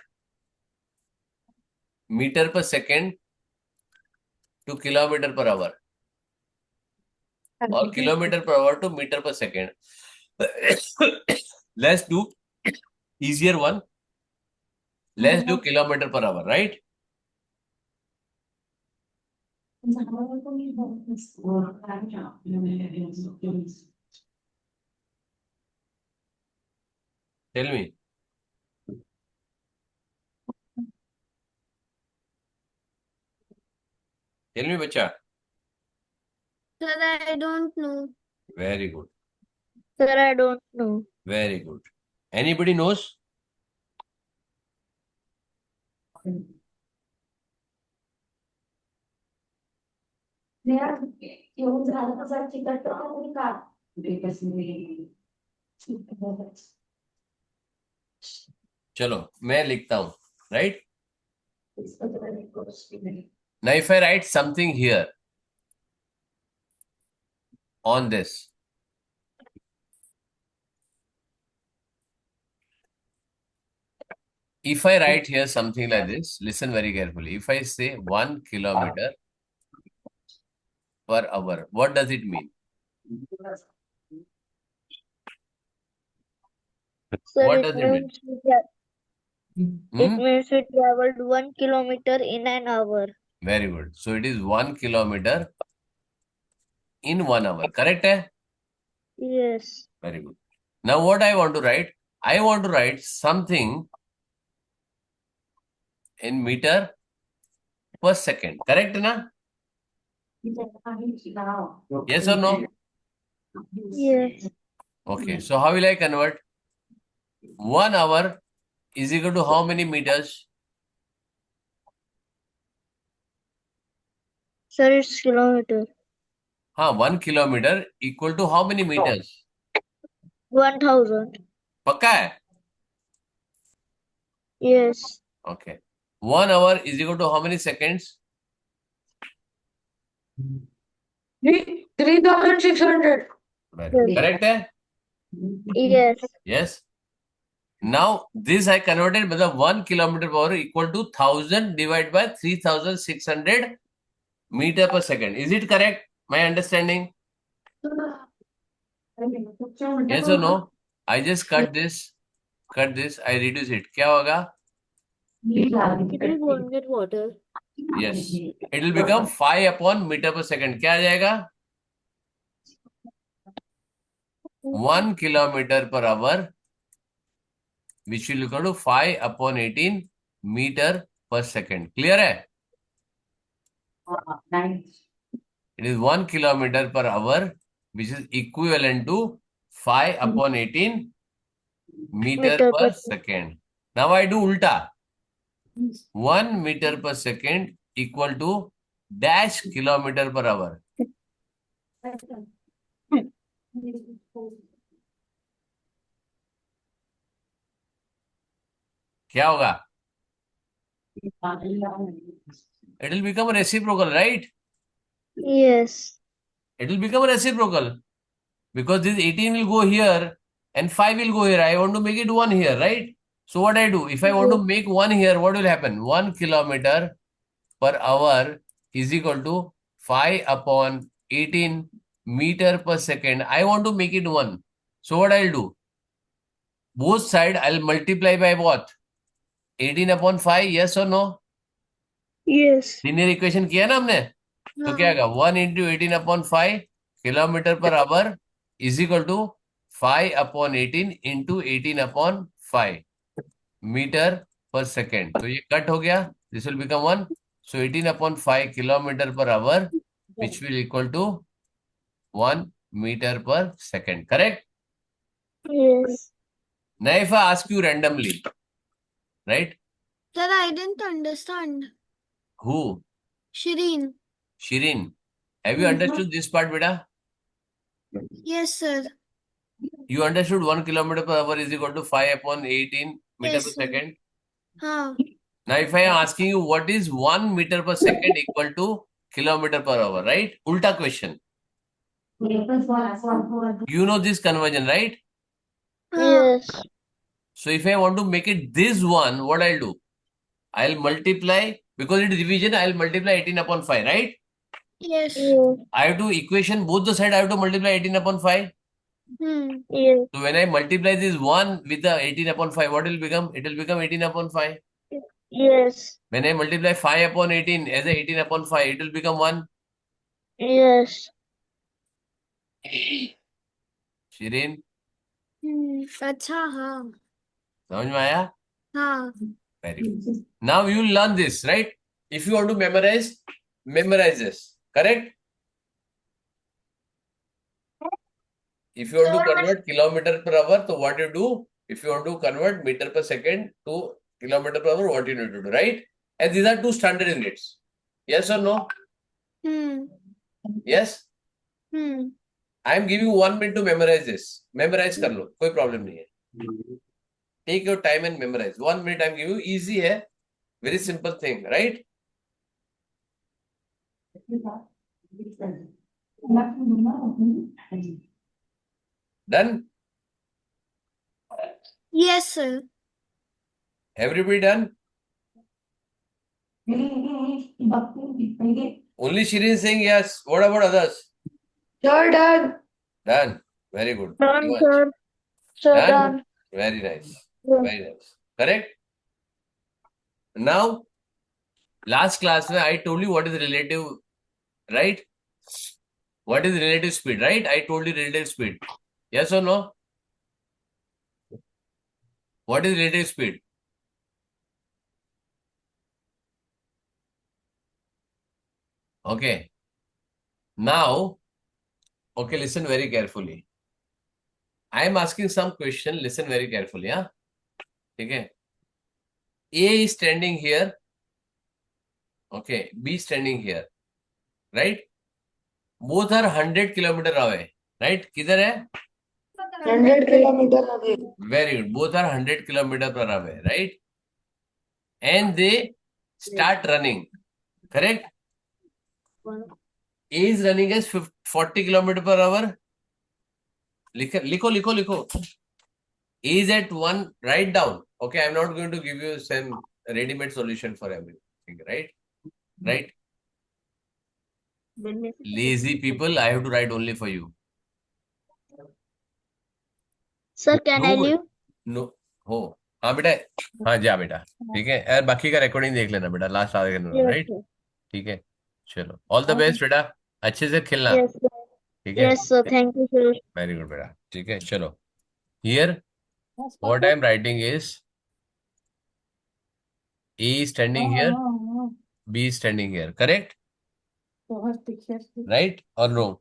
meter per second to kilometer per hour or kilometer per hour to meter per second, let's do easier one. Let's do kilometer per hour, right? Tell me. Tell me, bacha. Sir, I don't know. Very good. Sir, I don't know. Very good. Anybody knows? चलो मैं लिखता हूं, right? Now if I write something here on this, if I write here something like this, listen very carefully. If I say 1 kilometer per hour, what does it mean? Sir, What it does it mean? means it means we traveled 1 kilometer in an hour. Very good. So it is 1 kilometer in 1 hour. Correct? Hai? Yes. Very good. Now what I want to write? I want to write something in meter per second. Correct? Na? Yes or no? Yes. Okay. So how will I convert? 1 hour is equal to how many meters? Sir, it's kilometer. 1 kilometer equal to how many meters? 1000. पक्का है? Yes. Okay. 1 hour is equal to how many seconds? 3,600. Very good. Correct? Hai? Yes. Yes. Now this I converted, मतलब 1 kilometer per hour equal to 1000 divided by 3600 meter per second. Is it correct? My understanding? Yes or no? I just cut this, I reduce it. क्या होगा? People won't get water. Yes. It will become 5 upon meter per second. क्या आ जाएगा? 1 kilometer per hour, which will equal to 5 upon 18 meter per second. Clear है? It is 1 kilometer per hour, which is equivalent to 5 upon 18 meter Meter per per second. Now I do ulta. 1 meter per second equal to dash kilometer per hour. क्या होगा? It will become a reciprocal, right? Yes. It will become a reciprocal because this 18 will go here and 5 will go here. I want to make it 1 here, right? So what I do? If I want to make 1 here, what will happen? 1 kilometer per hour is equal to 5 upon 18 meter per second. I want to make it 1. So what I'll do? Both side I'll multiply by what? 18 upon 5, yes or no? Yes. Linear equation किया ना हमने, तो क्या हाँ, होगा? 1 into 18 upon 5 kilometre per hour is equal to 5 upon 18 into 18 upon 5 metre per second. तो ये cut हो गया, दिस विल बिकम 1. सो 18 upon 5 kilometre per hour which will equal to 1 meter per second. Correct? Yes. Now if I ask you randomly, right? sir, I didn't understand. Who? Shireen. Shirin. Have you understood this part, beta? Yes, sir. You understood 1 kilometer per hour is equal to 5 upon 18 meter Yes, per sir. second. हाँ, Now, if I am asking you what is 1 meter per second equal to kilometer per hour, right? Ulta question. You know this conversion, right? हाँ, Yes. So, if I want to make it this one, what I'll do? I'll multiply, because it is division, I'll multiply 18 upon 5, right? yes. Yes. I have to equation, both the side I have to multiply 18 upon 5. Yes. So, when I multiply this 1 with the 18 upon 5, what will become? It will become 18 upon 5. Yes. When I multiply 5 upon 18 as a 18 upon 5, it will become 1. Yes. Shirin, अच्छा, हाँ, समझ में आया? हाँ, Very good. Now you will learn this, right? If you want to memorize this. Correct? If you want to convert kilometer per hour, so what you do? If you want to convert meter per second to kilometer per hour, what you need to do, right? And these are two standard units. Yes or no? Yes? I am giving you 1 minute to memorize this. Memorize कर लो, कोई problem नहीं है. Take your time and memorize. 1 minute I am giving you, easy है, very simple thing, right? Done? yes, sir. Everybody done? Only Shirin saying yes. What about others? You're done. Done. Very good. Done, Divansh. sir. Sir, Done? done. Very nice. Yeah. Very nice. Correct? Now, last class I told you what is relative, right? What is relative speed, right? I told you relative speed. Yes or no? What is relative speed? Okay. Now, okay, listen very carefully. I am asking some question. Listen very carefully. Huh? Okay. A is standing here. Okay. B is standing here. Right? Both are 100 kilometer away. Right? किधर है? 100 kilometer away. Very good. Both are 100 kilometer per hour. Right? And they start running. Correct? A is running as 40 kilometer per hour. लिखो. A is at 1, write down. Okay, I'm not going to give you some ready-made solution for everything, right? Right? Lazy people, I have to write only for you. Sir, can I No, leave? no. हो हाँ बेटा, हाँ जा बेटा, ठीक है यार, बाकी का रिकॉर्डिंग देख लेना बेटा, लास्ट आधे घंटे में, Yes, राइट? sir. ठीक है, चलो, ऑल द बेस्ट बेटा, अच्छे से खेलना, Yes, sir. ठीक है? Yes, sir. Thank you, sir. Very good बेटा, ठीक है, चलो. Here what I am writing is A is standing here, B is standing here, correct? Right or no?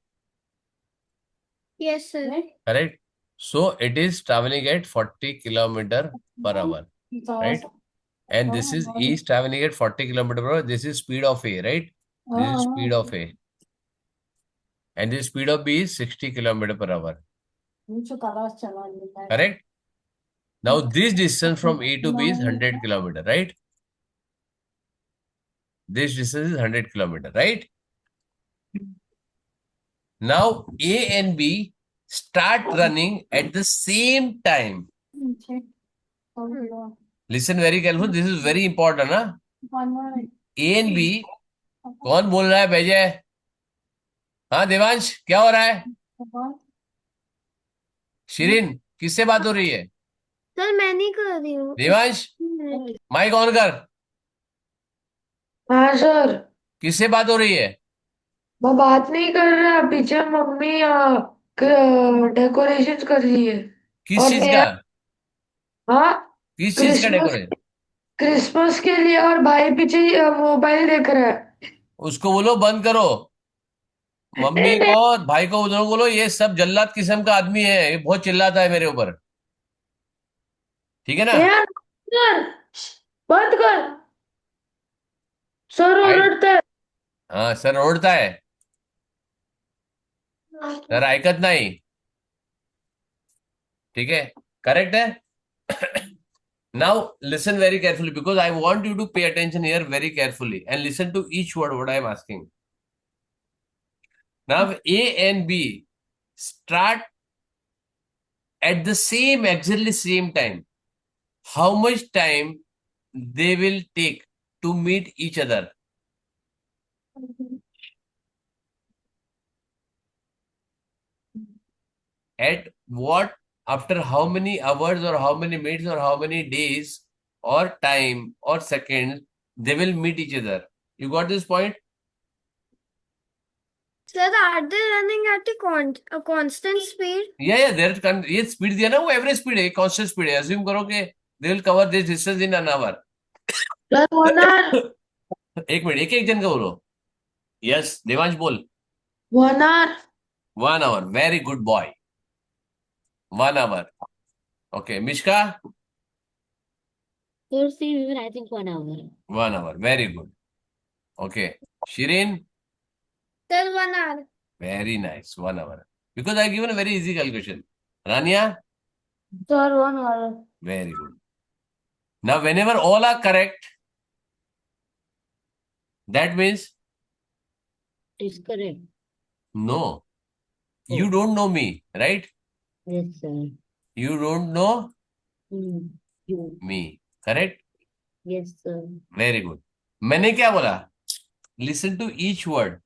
Yes, sir. Correct. So it is traveling at 40 kilometer per hour, right? And this is E is traveling at 40 kilometer per hour. This is speed of A, right? This is speed of A. And the speed of B is 60 kilometer per hour. Correct? Now this distance from A to B is 100 kilometer, right? This distance is 100 kilometer, right? Now A and B start running at the same time. Listen very careful. This is very important, huh? A and B. कौन बोल रहा है भेजे? हाँ देवांश, क्या हो रहा है? शिरीन, किससे बात हो रही है? सर मैं नहीं कर रही हूँ। देवांश, माइक ऑन कर। हाँ सर, किससे बात हो रही है? मैं बात नहीं कर रहा, पीछे मम्मी डेकोरेशन कर रही है। किस और चीज मैं का? हाँ, किस चीज का क्रिसमस डेकोरेशन? क्रिसमस के लिए, और भाई पीछे मोबाइल देख रहा है। उसको बोलो बंद करो। मम्मी नहीं नहीं को और भाई को उधर बोलो, ये सब जल्लाद किस्म का आदमी है, ये बहुत चिल्लाता है मेरे ऊपर। ठीक है ना? यार, कर बंद कर, सर आई ओरडता है। हाँ सर ओढता है, सर ऐकत नाही. ठीक है, करेक्ट है. Now listen very carefully because I want you to pay attention here very carefully and listen to each word what I am asking. Now A and B start at the same, exactly same time. How much time they will take to meet each other? At what, after how many hours or how many minutes or how many days or time or seconds they will meet each other? You got this point? Sir, are they running at a constant speed? Yeah, ये speed दिया ना, वो average speed है, constant speed है. Assume करो कि they will cover this distance in an hour. Sir 1 hour, एक minute, एक एक जन का बोलो. यस देवांश बोल. 1 hour, 1 hour. Very good boy. 1 hour. Okay Mishka. So see, even I think 1 hour. 1 hour. Very good. Okay. Shirin. Sir, 1 hour. Very nice. 1 hour. Because I given a very easy calculation. Rania. Sir 1 hour. Very good. Now whenever all are correct, that means It's correct. no. You don't know me, right? Yes, sir. You don't know You. me, correct? Yes, sir. Very good. मैंने क्या बोला? Listen to each word.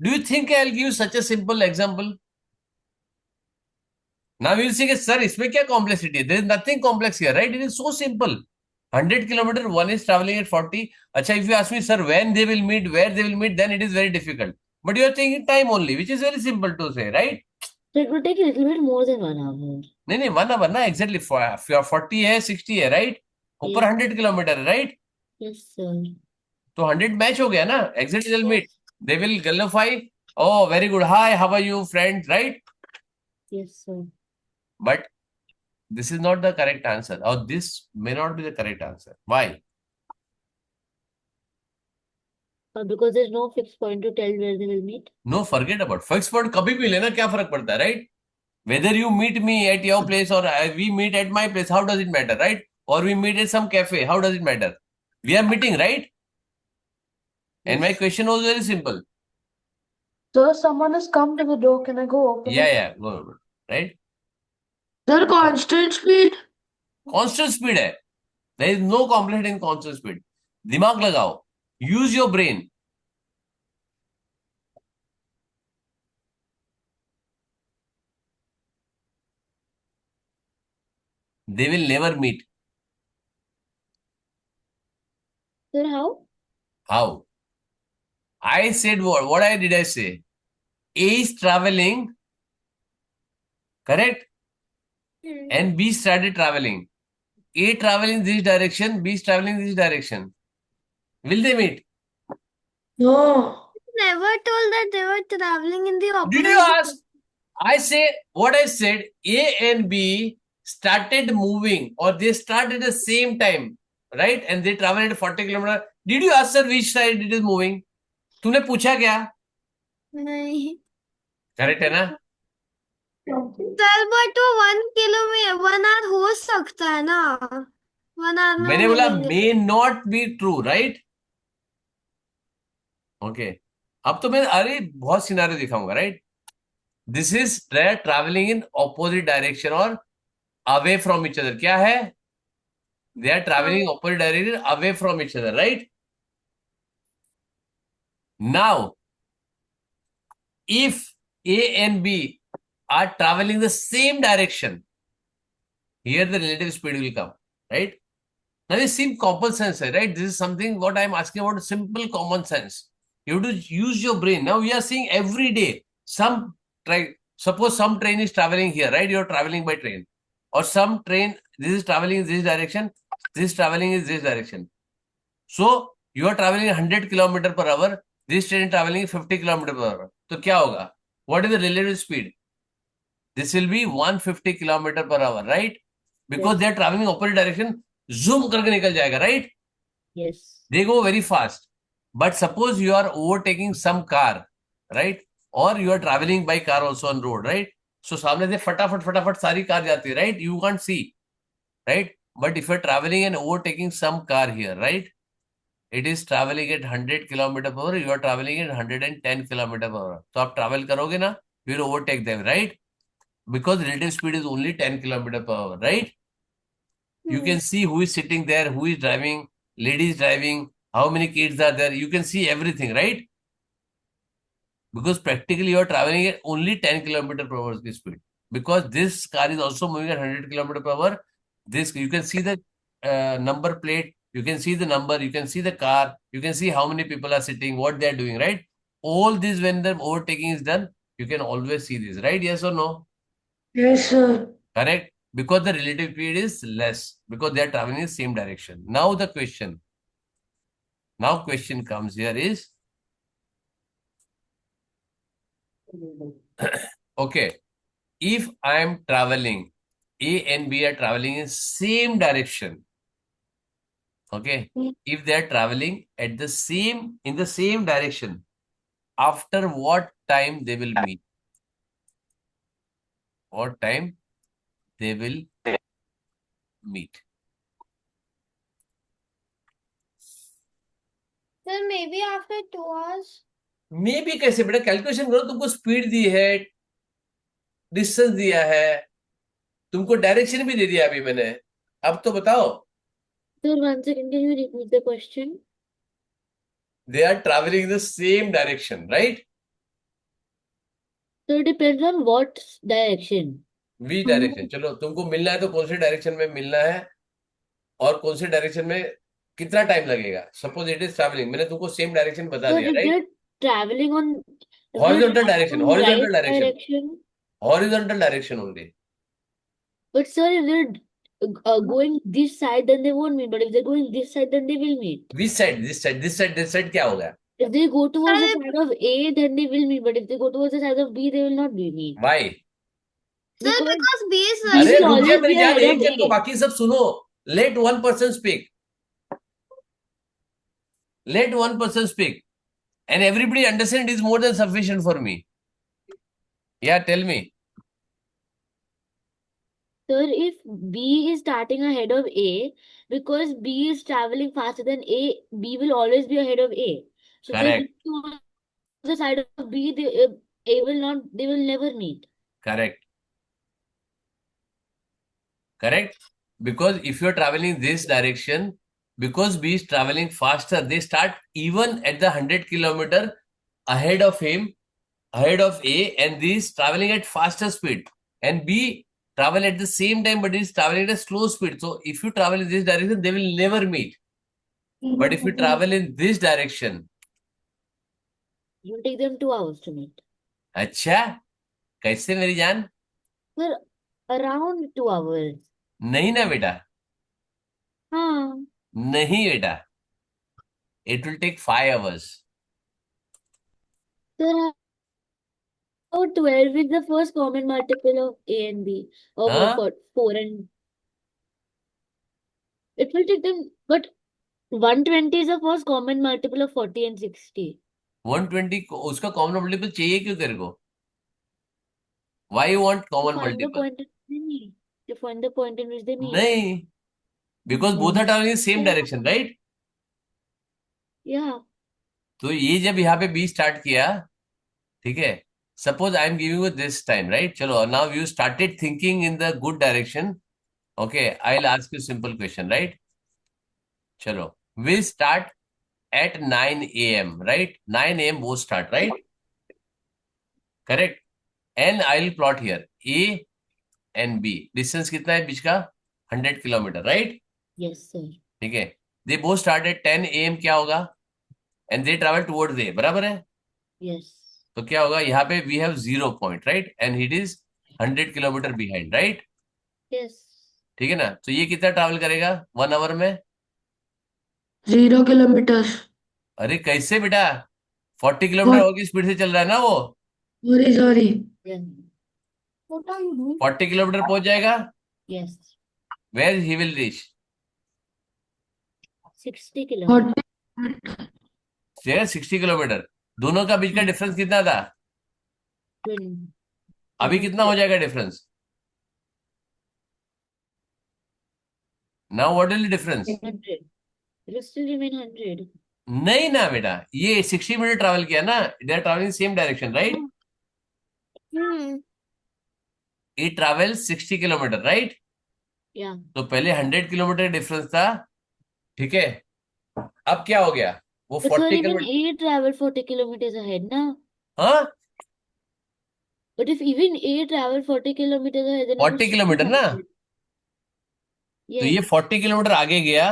Do you think I'll give you such a simple example? Now you'll see, sir, इसमें क्या complexity है? There is nothing complex here, right? It is so simple. 100 kilometer, one is traveling at 40. Acha, if you ask me, sir, when they will meet, where they will meet, then it is very difficult. But you are thinking time only, which is very simple to say, right? So it will take a little bit more than 1 hour. नहीं 1 hour ना, exactly 40 है, 60 है, right? ऊपर 100 kilometer है, right? Yes, sir. तो 100 match हो गया ना, exactly they'll meet. They will glorify. Oh, very good. Hi, how are you, friend? Right? Yes, sir. But this is not the correct answer, or this may not be the correct answer. Why? Because there's no fixed point to tell where they will meet. No, forget about fixed point. कभी भी लेना, क्या फर्क पड़ता है, right? Whether you meet me at your place or we meet at my place, how does it matter, right? Or we meet at some cafe, how does it matter? We are meeting, right? And my Yes. question was very simple. Sir, someone has come to the door. Can I go open it? Yeah, go, right? Sir, constant speed. Constant speed है. There is no complexity in constant speed. दिमाग लगाओ. Use your brain. They will never meet. Sir, how? How? I said what? What did I say? A is traveling, correct? And B started traveling. A traveling in this direction, B is traveling in this direction. Will they meet? No. never told that they were traveling in the Did you opposite. ask? I say what I said. A and B started moving, or they start at the same time, right? And they travel at 40 kilometer. Did you ask, sir, which side it is moving? तूने पूछा क्या? नहीं correct है ना? Sir but वो 1 kilometre 1 our हो सकता है ना, 1 आवर में मैंने वो बोला मिलेंगे। May not be true, right? Okay, अब तो मैं अरे बहुत सिनारियो दिखाऊंगा, right? This is travelling in opposite direction और अवे फ्रॉम इच अदर. क्या है? They are travelling opposite direction away from each other, right? Now if A and B are traveling the same direction, here the relative speed will come, right? Now this seems common sense, right? This is something what I'm asking about, simple common sense. You have to use your brain. Now we are seeing every day suppose some train is traveling here, right? You're traveling by train, or some train, this is traveling in this direction, this is traveling in this direction. So you are traveling 100 kilometer per hour, this train is traveling 50 kilometer per hour. तो क्या होगा? What is the relative speed? This will be 150 kilometer per hour, right? Because Yes. they are traveling opposite direction, zoom करके निकल जाएगा, right? Yes. They go very fast. But suppose you are overtaking some car, right? Or you are traveling by car also on road, right? So सामने से फटाफट सारी car जाती है, right? You can't see, right? But if you are traveling and overtaking some car here, right? It is traveling at 100 kilometer per hour. You are traveling at 110 kilometer per hour. तो आप travel करोगे ना, you will overtake them, right? Because relative speed is only 10 kilometer per hour, right? You can see who is sitting there, who is driving, ladies driving, how many kids are there. You can see everything, right? Because practically you are traveling at only 10 kilometer per hour speed. Because this car is also moving at 100 kilometer per hour. This you can see the number plate, you can see the number, you can see the car, you can see how many people are sitting, what they are doing, right? All this when the overtaking is done, you can always see this, right? Yes or no? Yes, sir. Correct. Because the relative speed is less, because they are traveling in the same direction. Now the question comes here is, okay, if I am traveling, A and B are traveling in same direction, okay, if they are traveling at the same, in the same direction, after what time they will meet? What time they will meet? Then maybe after 2 hours. May be कैसे बेटा? Calculation करो, तुमको speed दी है, distance दिया है, तुमको direction भी दे दिया अभी मैंने. अब तो बताओ. Sir, once again, can you repeat the question? They are traveling in the same direction, right? So it depends on what direction. We direction. चलो तुमको मिलना है तो कौन से डायरेक्शन में मिलना है और कौन से डायरेक्शन में कितना टाइम लगेगा? सपोज इट इज ट्रैवलिंग, मैंने तुमको सेम डायरेक्शन बता Sir, दिया, if right? they're traveling on, if they're horizontal traveling direction, on horizontal right direction, direction, horizontal direction only. but sir, if they're going this side, then they won't meet. But if they're going this side, then they will meet. This side, this side, this side, this side क्या होगा? If they go towards the Sir, side of A, then they will meet. But if they go towards the side of B, they will not be meet. Why? sir, Because because B is B अरे will rushing. रुक जा always मेरी be जान, ahead एक of जन को, A. बाकी सब सुनो. Let one person speak. Let one person speak. And everybody understand is more than sufficient for me. Yeah, tell me. Sir, if B is starting ahead of A, because B is traveling faster than A, B will always be ahead of A. So if they Correct. go to the side of B, they will never meet. Correct. Correct. Because if you're traveling this direction, because B is traveling faster, they start even at the 100 kilometer ahead of him, ahead of A, and B is traveling at faster speed. And B travel at the same time, but is traveling at a slow speed. So if you travel in this direction, they will never meet. But if you travel in this direction, It will take them 2 hours to meet. अच्छा, कैसे मेरी जान? Sir, around 2 hours. नहीं ना बेटा, हाँ. नहीं बेटा. It will take 5 hours. Sir, how 12 is the first common multiple of A and B of हाँ 4 and it will take them, but 120 is the first common multiple of 40 and 60. 120 उसका common multiple चाहिए क्यों तेरे को? Why you want To common find the multiple? point in which they meet. To find the point in which they meet. नहीं, because both are travelling same direction, right? Yeah. तो ये जब यहाँ पे बी स्टार्ट किया, ठीक है, suppose I am giving you this time, right? चलो now you started thinking in the good direction. Okay, I will ask you simple question, right? चलो, will start at 9 a.m. right? 9 a.m. both start, right? Correct. And I will plot here A and B. Distance कितना है बीच का? 100 kilometre, right? Yes, sir. ठीक है. They both start at 10 a.m. क्या होगा? And they travel towards A. बराबर है? Yes. तो क्या होगा? यहाँ पे we have 0 point, right? And it is 100 kilometre behind, right? Yes. ठीक है ना? तो ये कितना ट्रैवल करेगा 1 आवर में? 0 kilometers. अरे कैसे बेटा? 40 किलोमीटर की स्पीड से चल रहा है ना वो. Sorry. Yeah. 40 किलोमीटर पहुंच जाएगा. Yes. Where he will reach? 60 kilometers. 60 kilometre. दोनों का बीच का डिफरेंस कितना था? 20. अभी कितना हो जाएगा difference? Now what is the difference? 100. It will still remain 100. नहीं ना बेटा, ये 60 मिनट ट्रैवल किया ना. They are travelling same direction, right? Hmm. It travel 60 kilometre, right? Yeah. तो पहले 100 किलोमीटर डिफरेंस था, ठीक है. अब क्या हो गया? वो But sir, 40 even kilometre. A travel 40 kilometers ahead now. हाँ, But if even A travel 40 kilometers ahead, then it will 40 still be kilometre ना. 100. तो ये Yes. 40 किलोमीटर आगे गया.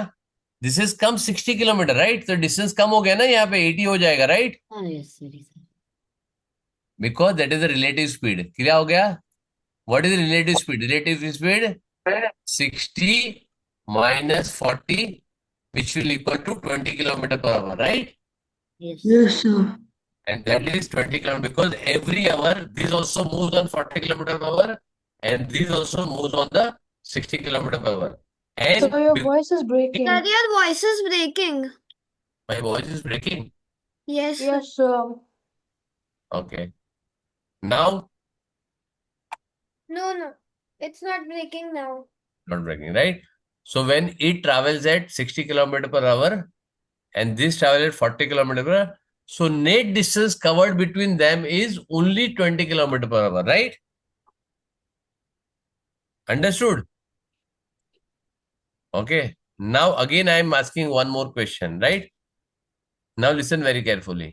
This is come 60 kilometre, right? तो डिस्टेंस कम हो गया ना, यहाँ पे 80 हो जाएगा, right? Ah, yes, sorry, sir. Because that is the relative speed. क्या हो गया? What is relative speed? Relative speed 60 minus 40, which will equal to 20 kilometer per hour, right? Yes. Yes, sir. And that is 20 kilometer because every hour this also moves on 40 kilometer per hour and this also moves on the 60 kilometer per hour. And So your voice is breaking. Sir, your voice is breaking. my voice is breaking. Yes. Yes, sir. Okay. Now, No. It's not breaking now. not breaking, right? So when it travels at 60 kilometer per hour and this travel at 40 kilometer per hour, so net distance covered between them is only 20 kilometer per hour, right? Understood? Okay. Now again I am asking one more question, right? Now listen very carefully.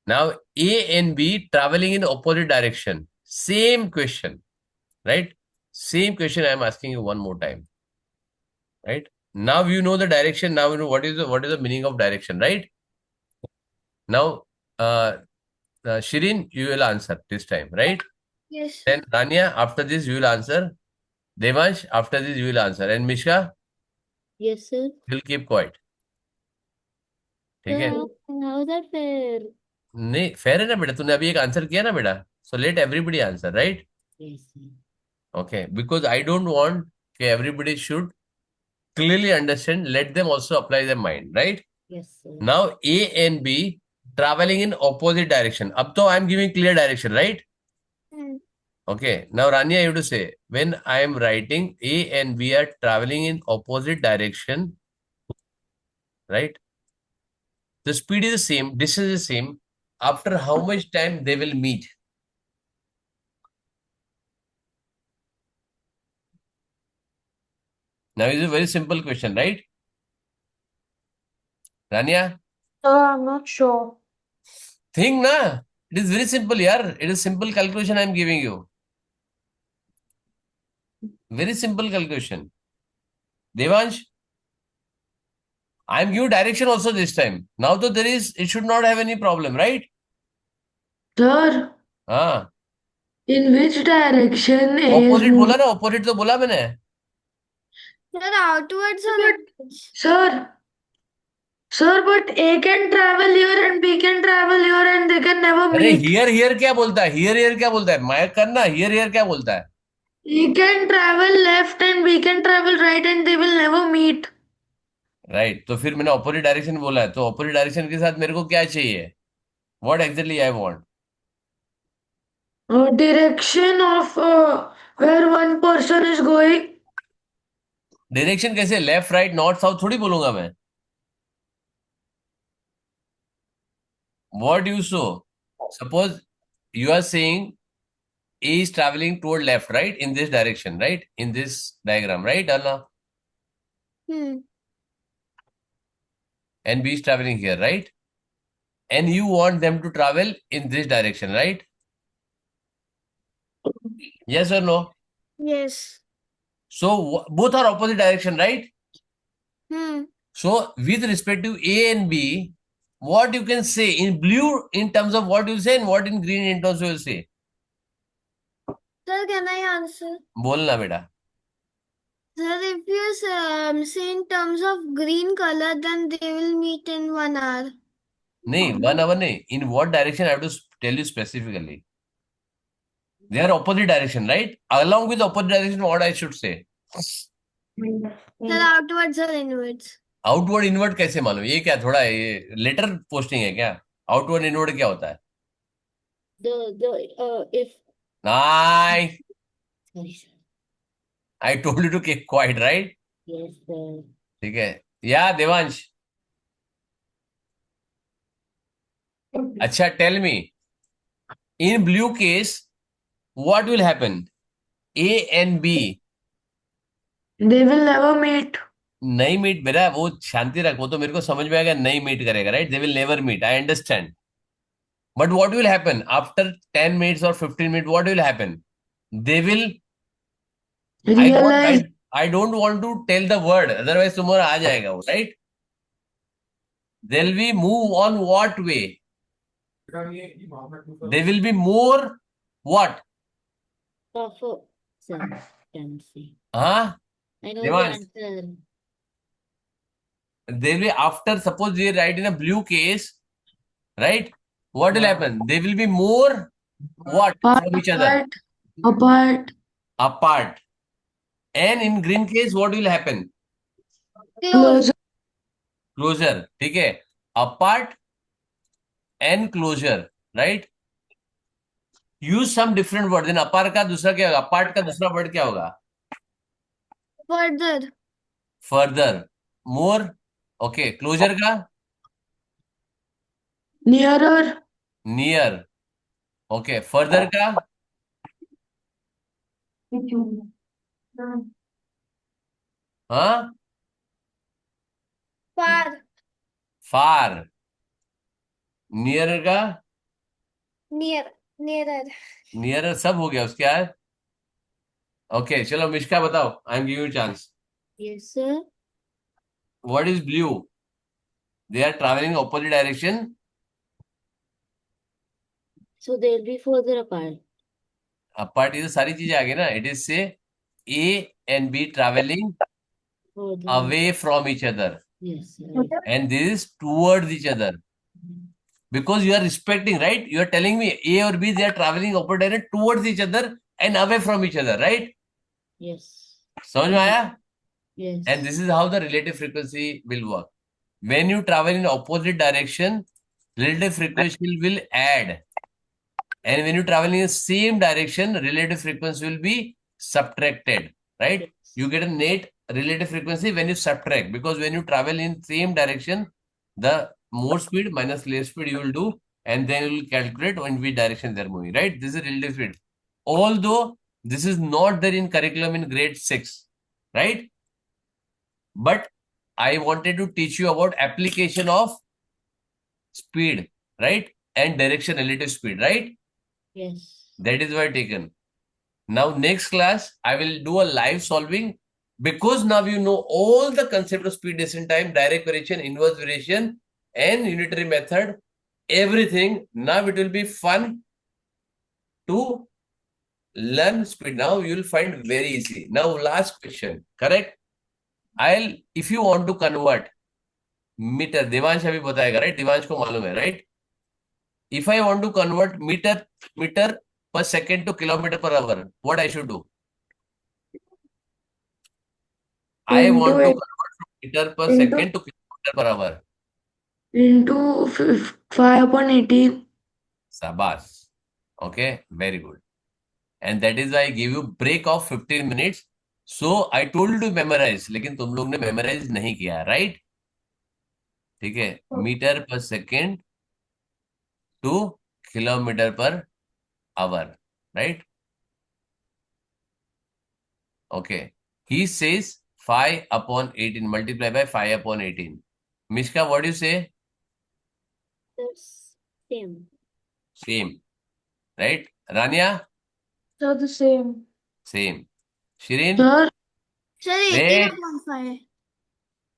Now A and B traveling in opposite direction. Same question, right? Same question I am asking you one more time, right? Now you know the direction. Now you know what is the meaning of direction, right? Now, Shirin, you will answer this time, right? Yes. Then Rania, after this you will answer. Devansh, after this you will answer. And Mishka, Yes, sir. you will keep quiet. ठीक है? How is that fair? नहीं, fair है ना बेटा. तूने अभी एक answer किया ना बेटा. So let everybody answer, right? Yes, sir. Okay, because I don't want everybody should clearly understand. Let them also apply their mind, right? Yes, sir. Now A and B traveling in opposite direction. Ab to I am giving clear direction, right? Hmm. Okay. Now Rania, you have to say when I am writing A and B are traveling in opposite direction, right? The speed is the same, distance is the same. After how much time they will meet? Now it's a very simple question, right? Rania, I'm not sure. think na. It is very simple, yaar. It is simple calculation I am giving you. Very simple calculation. Devansh, I am giving direction also this time. Now though it should not have any problem, right? Sir, हाँ. in which direction is Opposite बोला ना, opposite तो बोला मैंने. Sir, outwards or inwards? Sir, Sir, but A can travel here and B can travel here and they can never अरे meet. Here क्या बोलता है, हियर क्या बोलता है, मायक करना, हियर क्या बोलता है? A can travel left and B can travel right and they will never meet. Right, तो फिर मैंने ऑपोजिट डायरेक्शन बोला है, तो ऑपोजिट डायरेक्शन के साथ मेरे को क्या चाहिए? What exactly I want? Direction of where one person is going. Direction कैसे? लेफ्ट राइट नॉर्थ साउथ थोड़ी बोलूंगा मैं. What you show? Suppose you are saying A is traveling toward left, right? In this direction, right? In this diagram, right, Anna? And B is traveling here, right? And you want them to travel in this direction, right? Yes or no? Yes. So both are opposite direction, right? Hmm. So with respect to A and B, what you can say in blue in terms of what you say and what in green in terms of you say? Sir, can I answer? बोलना बेटा. Sir, if you say in terms of green color, then they will meet in 1 hour. नहीं, 1 hour नहीं. In what direction I have to tell you specifically. They are opposite direction, right? Along with opposite direction, what I should say? Sir, outwards or inwards? Outward inward कैसे मालूम? ये क्या थोड़ा ये letter posting है क्या? Outward inward क्या होता है? If नाइ, sorry, sir. I told you to keep quiet, right? Yes, sir. ठीक है. या देवांश, अच्छा tell me, in blue case what will happen? A and B They will never meet. नहीं मीट. मेरा वो शांति रख, वो तो मेरे को समझ में आएगा, नहीं मीट करेगा, right? They will never meet, I understand. But what will happen after 10 minutes or 15 minutes? What will happen? They will. Realize. I don't want to tell the word. Otherwise, tomorrow आ जाएगा वो, right? They'll be move on what way? They will be more what? Tougher, sir. Can see. Huh? I know Devansh. the answer. They will after. Suppose they write in a blue case, right? What will happen? They will be more what from each other? Apart. Apart. And in green case, what will happen? Close. Closer. ठीक है. Apart and closure, right? Use some different word. Then apart का दूसरा क्या होगा? Apart का दूसरा word क्या होगा? Further. Further. More. Okay. Closure का? Nearer. Near. Okay. Further का? हाँ? Far. Far. Nearer का? Near. Nearer. Nearer सब हो गया उसके बाद. Okay. चलो मिश्का बताओ. I am giving you chance. Yes, sir. What is blue? They are traveling opposite direction. So they'll be further apart. Apart is सारी चीजें आ गई ना. It is say A and B traveling Further. away from each other, Yes, sir. and this is towards each other. Because you are respecting, right? You are telling me A or B, they are traveling opposite direction towards each other and away from each other, right? Yes. समझ में आया? Yes. And this is how the relative frequency will work. When you travel in opposite direction, relative frequency will add. And when you travel in the same direction, relative frequency will be subtracted, right? Yes. You get a net relative frequency when you subtract, because when you travel in same direction, the more speed minus less speed you will do, and then you will calculate in which direction they're moving, right? This is relative speed. Although this is not there in curriculum in grade 6, right? But I wanted to teach you about application of speed, right? And direction relative speed, right? Yes. That is why taken. Now next class, I will do a live solving, because now you know all the concept of speed, distance, time, direct variation, inverse variation, and unitary method, everything. Now it will be fun to learn speed. Now you will find very easy. Now last question, correct? If you want to convert metre, Devansh अभी बताएगा, right? Devansh को मालूम है, right? If I want to convert metre per second to kilometer per hour, what I should do? I Into want to it, convert from meter per into second to kilometer per hour. into 5/18. Sabas. Okay, very good. And that is why I give you break of 15 minutes. So I told you to memorize, लेकिन तुम लोग ने memorize नहीं किया, right? ठीक है, metre per second two kilometre per our, right? Okay, he says 5/18 multiply by 5/18. Mishka, what do you say? That's same. Same, right? Rania, They're the same. same. Shirin, Sir, Sir, wait, 18/5.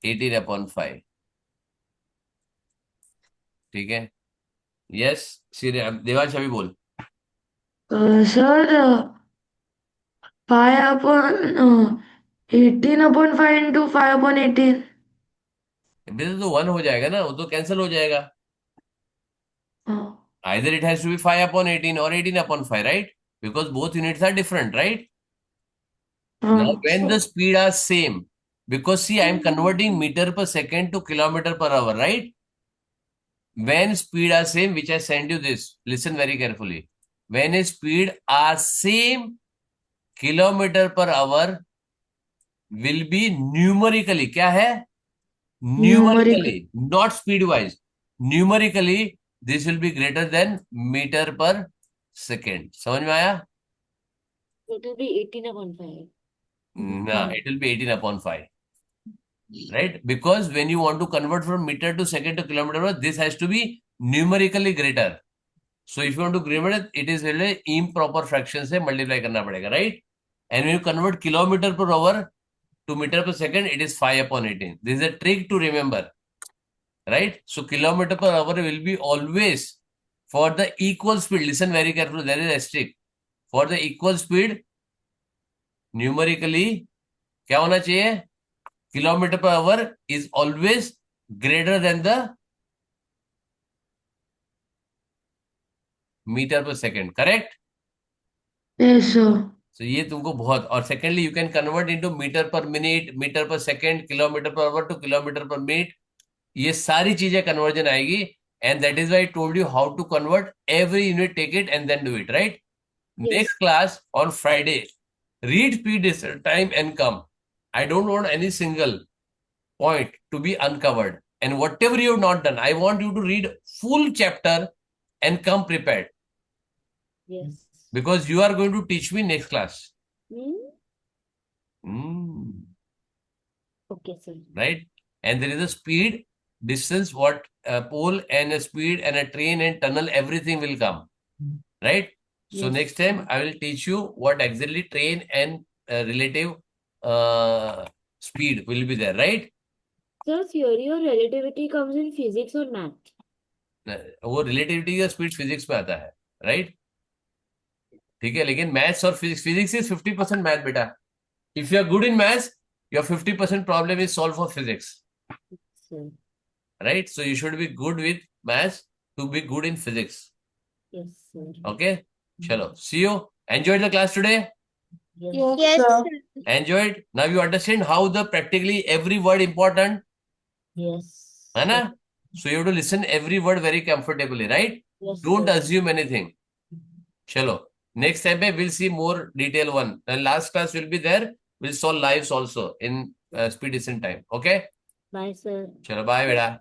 18/5. ठीक है, yes Shirin, Devansh अभी बोल. sir, 18/5 into 5/18. बेटा तो 1 हो जाएगा ना, वो तो कैंसिल हो जाएगा. Oh, Either it has to be 5/18 or 18/5, right? Because both units are different, right? Now, when the speed are same, because see, I am converting meter per second to kilometer per hour, right? When speed are same, which I send you this, listen very carefully. When speed are same, kilometer per hour will be numerically, क्या है? Numerically, not speed wise. Numerically, this will be greater than meter per second. समझ में आया? It will be 18/5. No, it will be 18/5. Right? Because when you want to convert from meter to second to kilometer, this has to be numerically greater. So if you want to convert it, it is really improper fraction से multiply करना पड़ेगा, right? And when you convert kilometer per hour to meter per second, it is 5/18. This is a trick to remember, right? So kilometer per hour will be always for the equal speed. Listen very carefully. There is a trick. For the equal speed, numerically क्या होना चाहिए? Kilometer per hour is always greater than the meter per second, correct? yes, sir. So ये तुमको बहुत, और secondly you can convert into meter per minute, meter per second, kilometer per hour to kilometer per minute. ये सारी चीजें conversion आएगी, and that is why I told you how to convert every unit, take it and then do it, right? Yes. Next class on Friday, read speed, time and come. I don't want any single point to be uncovered, and whatever you have not done, I want you to read full chapter and come prepared, Yes. because you are going to teach me next class. Hmm. Okay, sir. Right? And there is a speed, distance, what pole and a speed and a train and tunnel, everything will come, right? So Yes. next time I will teach you what exactly train and relative speed will be there, right? Sir, theory or relativity comes in physics or math? वो relativity का speed physics में आता है, right? ठीक है, लेकिन maths और physics is 50% math बेटा. If you are good in maths, your 50% problem is solve for physics, Sir. Right? So you should be good with maths to be good in physics. Yes, sir. Okay, चलो, see you. Enjoyed the class today? Yes. Yes, sir. sir. Enjoyed? Now you understand how the practically every word important, Yes. है ना? So you have to listen every word very comfortably, right? Yes, Don't sir. assume anything. Chalo, next time we'll see more detail one. And last class will be there. We'll solve lives also in speed descent time. Okay? Bye, sir. Chalo, bye beta.